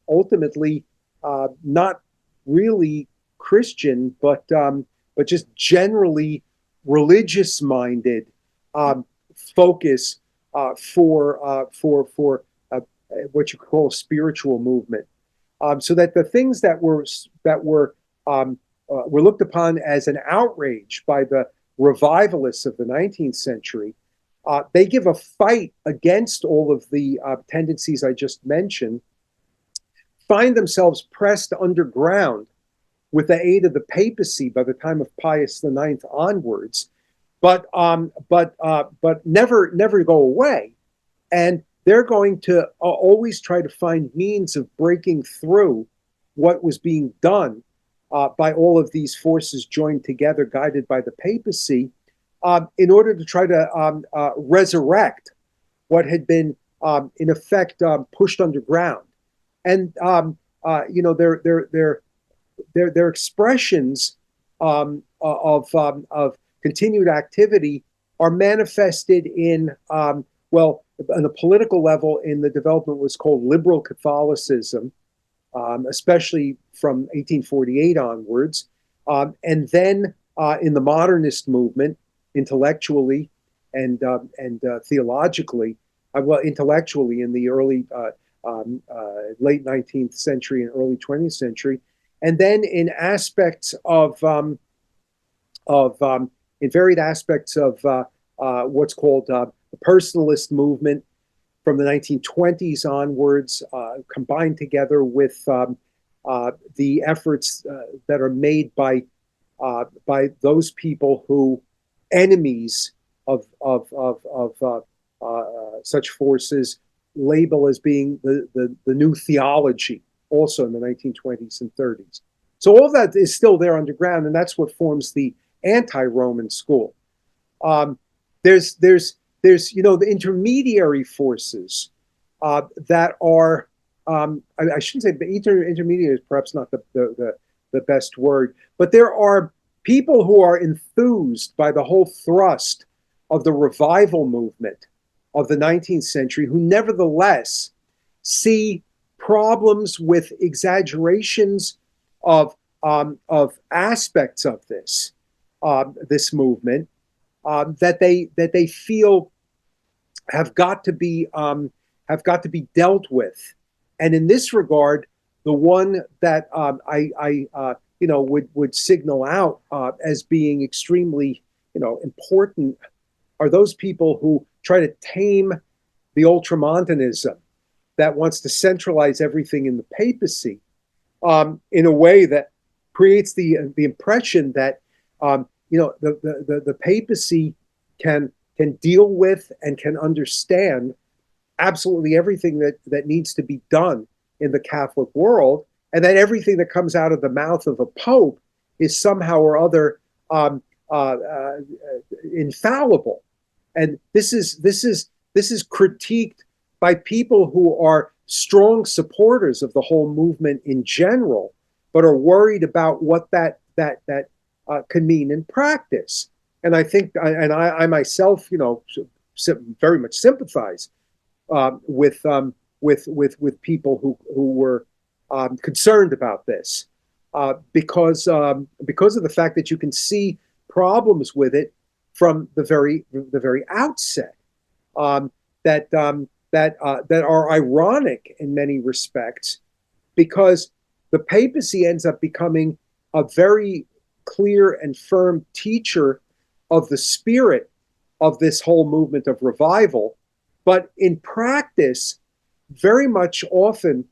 S5: ultimately not really Christian, but just generally religious-minded focus for what you call a spiritual movement. So that the things that were looked upon as an outrage by the revivalists of the 19th century, they give a fight against all of the tendencies I just mentioned, find themselves pressed underground with the aid of the papacy by the time of Pius IX onwards, but never go away, and they're going to always try to find means of breaking through what was being done by all of these forces joined together, guided by the papacy, in order to try to resurrect what had been, in effect, pushed underground. And their expressions of continued activity are manifested in on a political level in the development was called liberal Catholicism, especially from 1848 onwards, and then in the modernist movement, intellectually and theologically, intellectually in the early late 19th century and early 20th century, and then in aspects in varied aspects of what's called the personalist movement from the 1920s onwards, combined together with the efforts that are made by those people who enemies of such forces label as being the new theology, also in the 1920s and 30s. So all of that is still there underground, and that's what forms the anti-Roman school. There's the intermediary forces that are I shouldn't say intermediary is perhaps not the best word, but there are people who are enthused by the whole thrust of the revival movement of the 19th century, who nevertheless see problems with exaggerations of aspects of this movement that they feel have got to be dealt with. And in this regard, the one that I would signal out as being extremely important are those people who try to tame the ultramontanism that wants to centralize everything in the papacy in a way that creates the impression that the papacy can deal with and can understand absolutely everything that needs to be done in the Catholic world, and that everything that comes out of the mouth of a pope is somehow or other infallible. And this is critiqued by people who are strong supporters of the whole movement in general, but are worried about what that can mean in practice. And I think, and I myself, very much sympathize with people who were concerned about this, because of the fact that you can see problems with it from the very outset, that are ironic in many respects, because the papacy ends up becoming a very clear and firm teacher of the spirit of this whole movement of revival, but in practice, very much often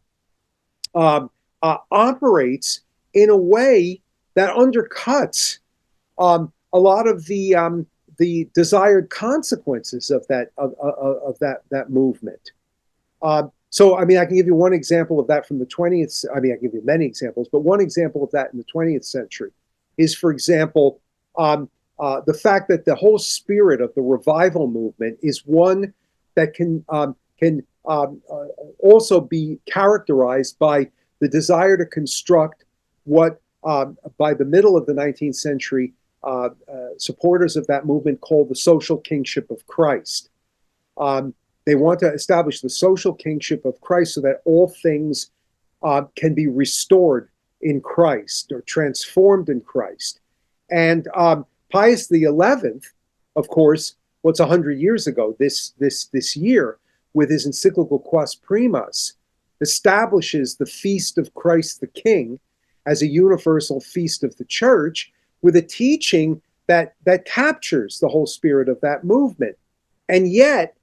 S5: operates in a way that undercuts a lot of the desired consequences of that movement. So, I mean, I can give you one example of that from the 20th. I mean, I can give you many examples, but one example of that in the 20th century is, for example, the fact that the whole spirit of the revival movement is one that can also be characterized by the desire to construct what, by the middle of the 19th century, supporters of that movement called the social kingship of Christ. They want to establish the social kingship of Christ so that all things can be restored in Christ or transformed in Christ. And Pius XI, of course, what's 100 years ago, this year, with his encyclical Quas Primas, establishes the feast of Christ the King as a universal feast of the Church, with a teaching that captures the whole spirit of that movement. And yet,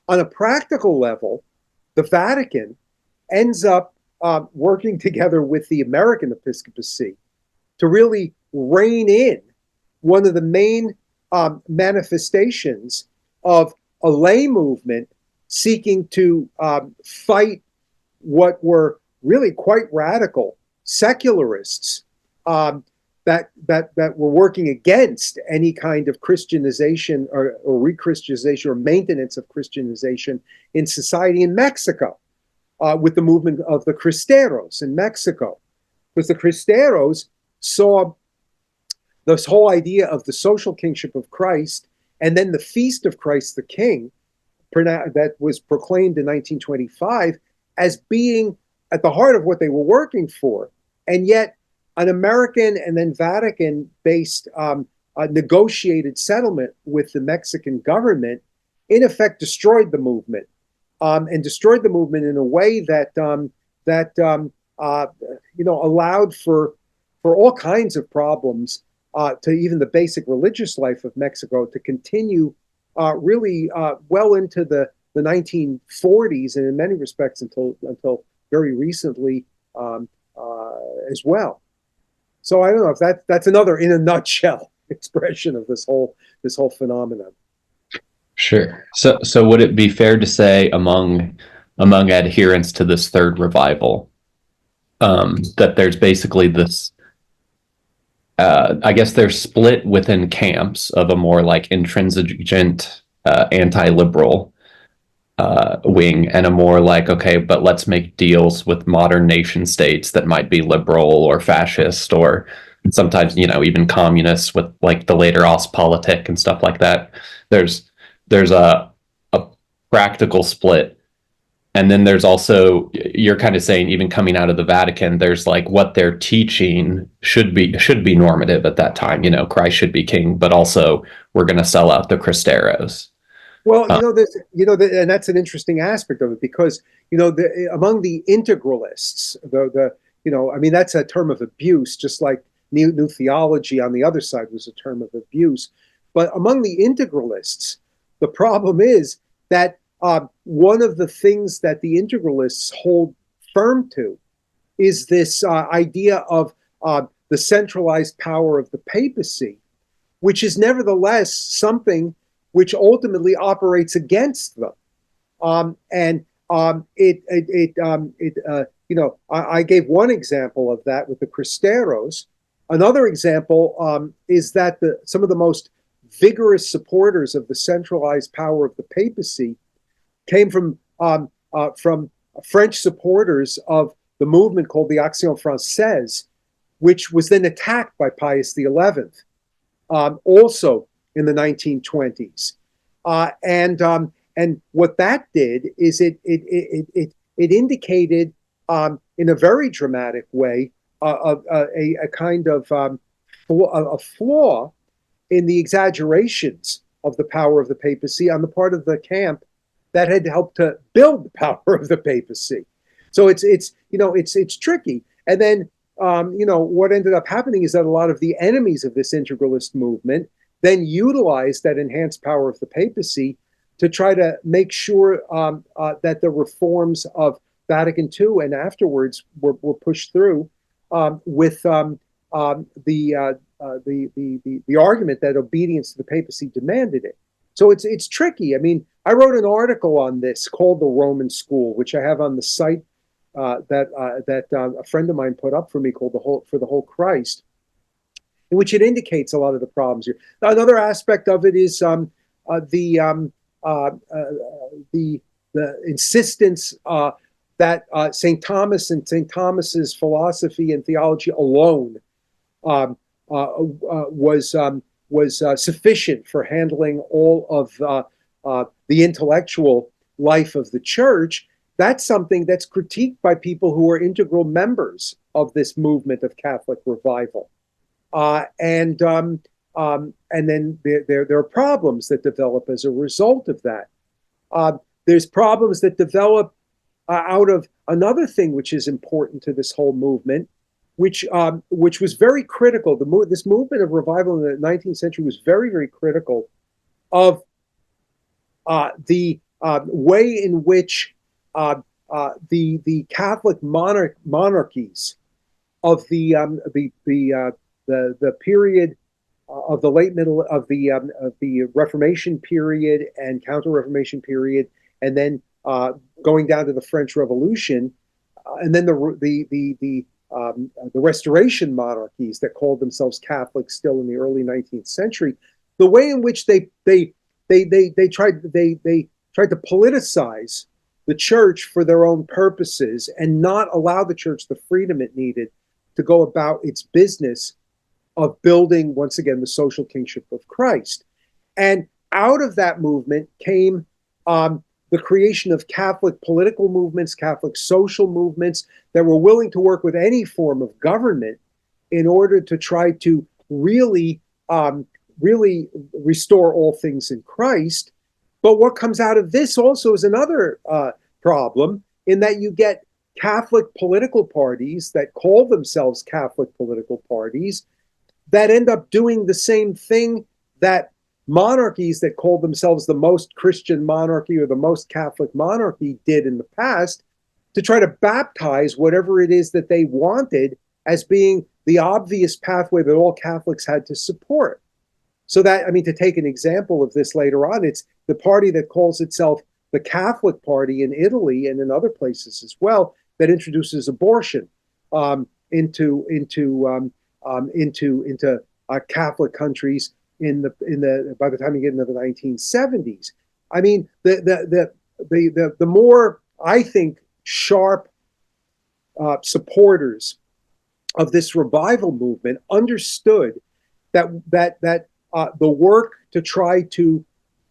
S5: on a practical level, the Vatican ends up working together with the American episcopacy to really rein in one of the main manifestations of a lay movement seeking to fight what were really quite radical secularists that were working against any kind of Christianization or re-Christianization or maintenance of Christianization in society in Mexico, with the movement of the Cristeros in Mexico. Because the Cristeros saw this whole idea of the social kingship of Christ and then the feast of Christ the King that was proclaimed in 1925 as being at the heart of what they were working for. And yet an American and then Vatican-based negotiated settlement with the Mexican government in effect destroyed the movement, and destroyed the movement in a way that allowed for all kinds of problems to even the basic religious life of Mexico to continue really well into the 1940s, and in many respects until very recently as well. So I don't know if that's another, in a nutshell, expression of this whole phenomenon.
S4: Sure. So would it be fair to say among adherents to this third revival, that there's basically this, I guess they're split within camps of a more like intransigent, anti-liberal wing, and a more like, okay, but let's make deals with modern nation states that might be liberal or fascist or And sometimes, even communists with like the later Ostpolitik and stuff like that. There's a practical split. And then there's also, you're kind of saying, even coming out of the Vatican, there's like what they're teaching should be normative at that time. Christ should be king, but also we're going to sell out the Cristeros.
S5: Well, and that's an interesting aspect of it, because among the integralists, that's a term of abuse, just like new theology on the other side was a term of abuse. But among the integralists, the problem is that one of the things that the integralists hold firm to is this idea of the centralized power of the papacy, which is nevertheless something which ultimately operates against them. I gave one example of that with the Cristeros. Another example is that some of the most vigorous supporters of the centralized power of the papacy came from French supporters of the movement called the Action Française, which was then attacked by Pius XI, also in the 1920s. And what that did is it indicated in a very dramatic way a kind of a flaw in the exaggerations of the power of the papacy on the part of the camp that had helped to build the power of the papacy. So it's tricky. And then what ended up happening is that a lot of the enemies of this integralist movement then utilized that enhanced power of the papacy to try to make sure that the reforms of Vatican II and afterwards were pushed through with the argument that obedience to the papacy demanded it. So it's tricky. I mean, I wrote an article on this called "The Roman School," which I have on the site that a friend of mine put up for me, called "For the Whole Christ," in which it indicates a lot of the problems here. Another aspect of it is the insistence that St. Thomas and St. Thomas's philosophy and theology alone was sufficient for handling all of the intellectual life of the church. That's something that's critiqued by people who are integral members of this movement of Catholic revival. And then there are problems that develop as a result of that. There's problems that develop out of another thing which is important to this whole movement, which was very critical. This movement of revival in the 19th century was very, very critical of the way in which the Catholic monarchies of the period of the late middle of the Reformation period and Counter-Reformation period, and then going down to the French Revolution, and then the Restoration monarchies that called themselves Catholic still in the early 19th century. The way in which they tried to politicize the church for their own purposes and not allow the church the freedom it needed to go about its business of building, once again, the social kingship of Christ. And out of that movement came the creation of Catholic political movements, Catholic social movements that were willing to work with any form of government in order to try to really restore all things in Christ. But what comes out of this also is another problem, in that you get Catholic political parties that call themselves Catholic political parties that end up doing the same thing that monarchies that called themselves the most Christian monarchy or the most Catholic monarchy did in the past, to try to baptize whatever it is that they wanted as being the obvious pathway that all Catholics had to support. So that, I mean, to take an example of this later on, it's the party that calls itself the Catholic Party in Italy and in other places as well, that introduces abortion into Catholic countries by the time you get into the 1970s. I mean, the more, I think, sharp supporters of this revival movement understood that the work to try to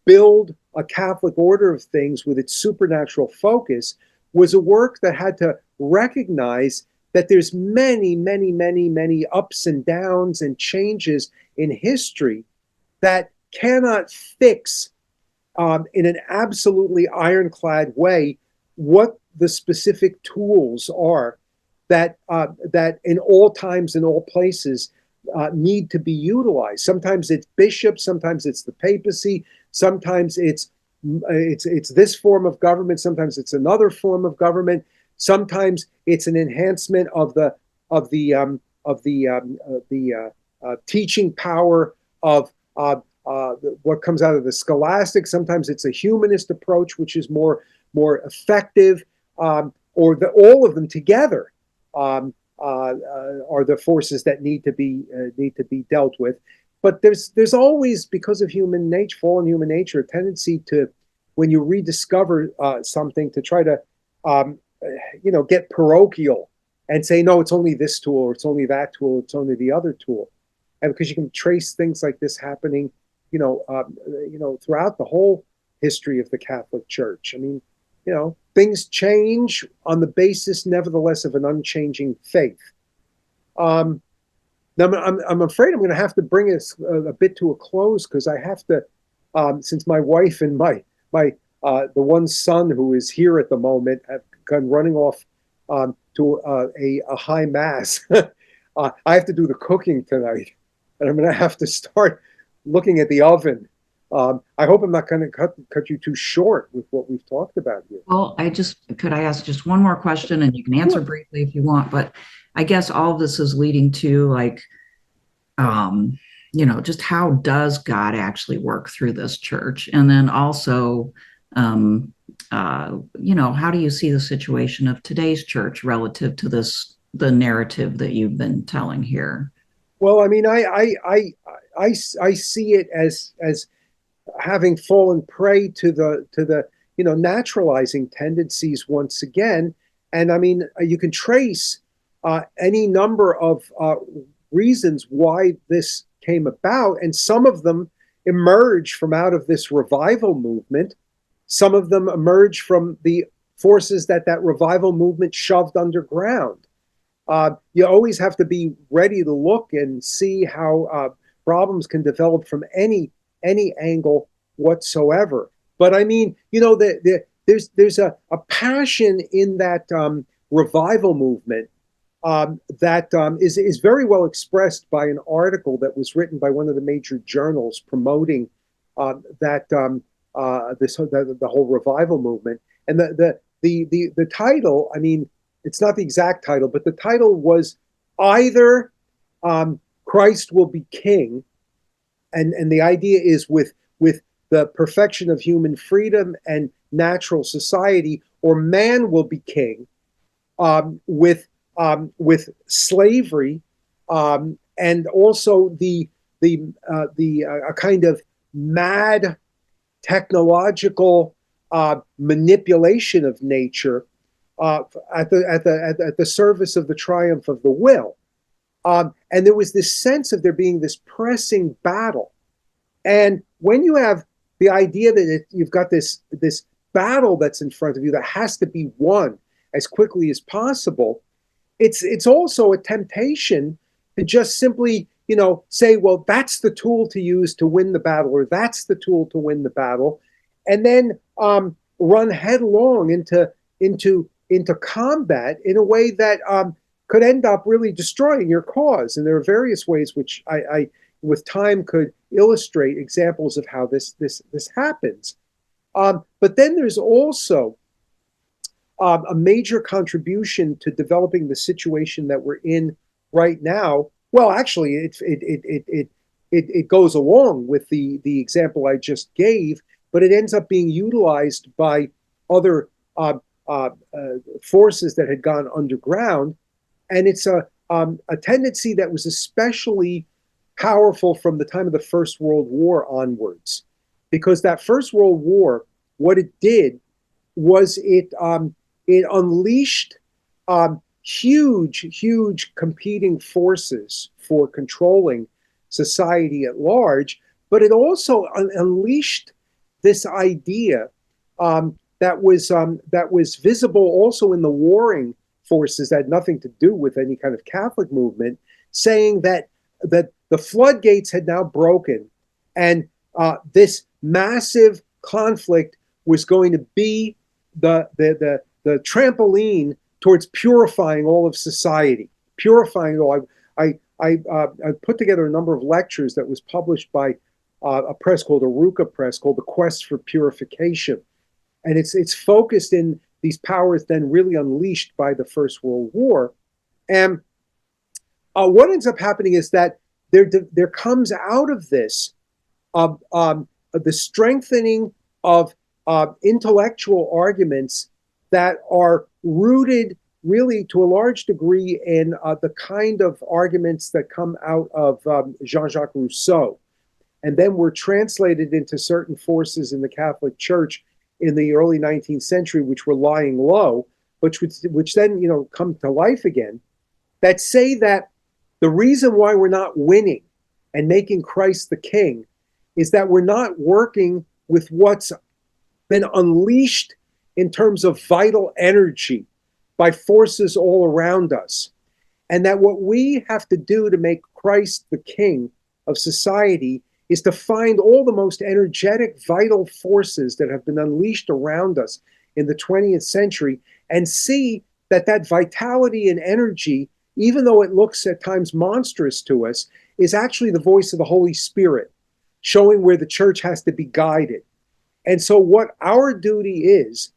S5: build a Catholic order of things with its supernatural focus was a work that had to recognize that there's many ups and downs and changes in history that cannot fix in an absolutely ironclad way what the specific tools are that in all times and all places need to be utilized. Sometimes it's bishops, sometimes it's the papacy, sometimes it's this form of government, sometimes it's another form of government, sometimes it's an enhancement of the teaching power of what comes out of the scholastic. Sometimes it's a humanist approach, which is more effective, or all of them together are the forces that need to be dealt with. But there's always, because of human nature, fallen human nature, a tendency to, when you rediscover something, to try to get parochial and say, no, it's only this tool, or it's only that tool, it's only the other tool. And because you can trace things like this happening, throughout the whole history of the Catholic Church. I mean, things change on the basis, nevertheless, of an unchanging faith. Now, I'm afraid I'm going to have to bring us a bit to a close, because I have to, since my wife and my the one son who is here at the moment have gone running off to a high mass. I have to do the cooking tonight, and I'm going to have to start looking at the oven. I hope I'm not going to cut you too short with what we've talked about here.
S6: Well, could I ask just one more question, and you can answer briefly if you want, but I guess all of this is leading to just how does God actually work through this church? And then also, how do you see the situation of today's church relative to the narrative that you've been telling here?
S5: Well, I mean, I see it as having fallen prey to the naturalizing tendencies once again. And I mean, you can trace any number of reasons why this came about, and some of them emerge from out of this revival movement. Some of them emerge from the forces that revival movement shoved underground. You always have to be ready to look and see how problems can develop from any angle whatsoever. But I mean, there's a passion in that revival movement that is very well expressed by an article that was written by one of the major journals promoting the whole revival movement. And the title, I mean, it's not the exact title, but the title was either Christ will be king, and the idea is with the perfection of human freedom and natural society, or man will be king with slavery and also the kind of mad technological manipulation of nature at the service of the triumph of the will. And there was this sense of there being this pressing battle. And when you have the idea that you've got this battle that's in front of you that has to be won as quickly as possible, it's also a temptation to just simply, say, well, that's the tool to use to win the battle, or that's the tool to win the battle, and then run headlong into combat in a way that could end up really destroying your cause. And there are various ways which I with time could illustrate examples of how this happens. But then there's also a major contribution to developing the situation that we're in right now. Well, actually, it goes along with the example I just gave, but it ends up being utilized by other forces that had gone underground, and it's a tendency that was especially powerful from the time of the First World War onwards, because that First World War, what it did was it unleashed huge competing forces for controlling society at large, but it also unleashed this idea that was visible also in the warring forces that had nothing to do with any kind of Catholic movement, saying that the floodgates had now broken, and this massive conflict was going to be the trampoline towards purifying all of society, purifying it all. I put together a number of lectures that was published by a press called Aruka Press, called The Quest for Purification. And it's focused in these powers then really unleashed by the First World War. And what ends up happening is that there comes out of this the strengthening of intellectual arguments that are rooted really to a large degree in the kind of arguments that come out of Jean-Jacques Rousseau, and then were translated into certain forces in the Catholic Church in the early 19th century, which were lying low, which then come to life again, that say that the reason why we're not winning and making Christ the King is that we're not working with what's been unleashed in terms of vital energy by forces all around us. And that what we have to do to make Christ the King of society is to find all the most energetic, vital forces that have been unleashed around us in the 20th century and see that vitality and energy, even though it looks at times monstrous to us, is actually the voice of the Holy Spirit, showing where the church has to be guided. And so what our duty is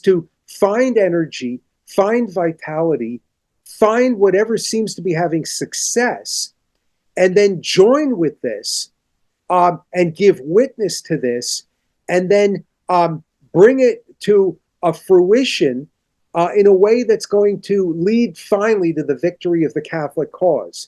S5: to find energy, find vitality, find whatever seems to be having success, and then join with this and give witness to this, and then bring it to a fruition in a way that's going to lead finally to the victory of the Catholic cause.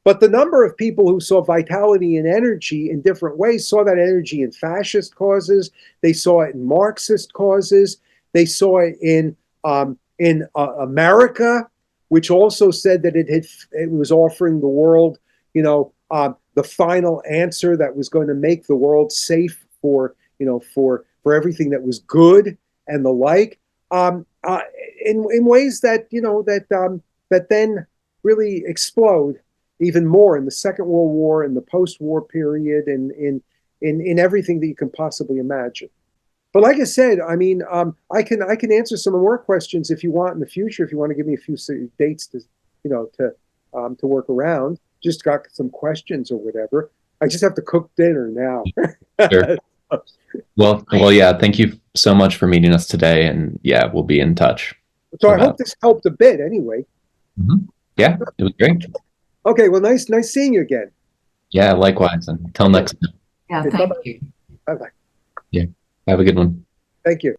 S5: But the number of people who saw vitality and energy in different ways saw that energy in fascist causes. They saw it in Marxist causes. They saw it in America, which also said that it was offering the world, the final answer that was going to make the world safe for everything that was good and the like, in ways that that then really explode even more in the Second World War and the post-war period, and in everything that you can possibly imagine. But like I said, I mean, I can answer some more questions if you want in the future. If you want to give me a few dates to work around, just got some questions or whatever. I just have to cook dinner now.
S4: Sure. Well, yeah. Thank you so much for meeting us today, and yeah, we'll be in touch.
S5: So I hope this helped a bit. Anyway.
S4: Mm-hmm. Yeah, it was great.
S5: Okay. Well, nice seeing you again.
S4: Yeah, likewise. Until next time.
S6: Yeah,
S5: Okay,
S6: thank
S5: bye-bye.
S6: you.
S5: Bye bye.
S4: Yeah. Have a good one.
S5: Thank you.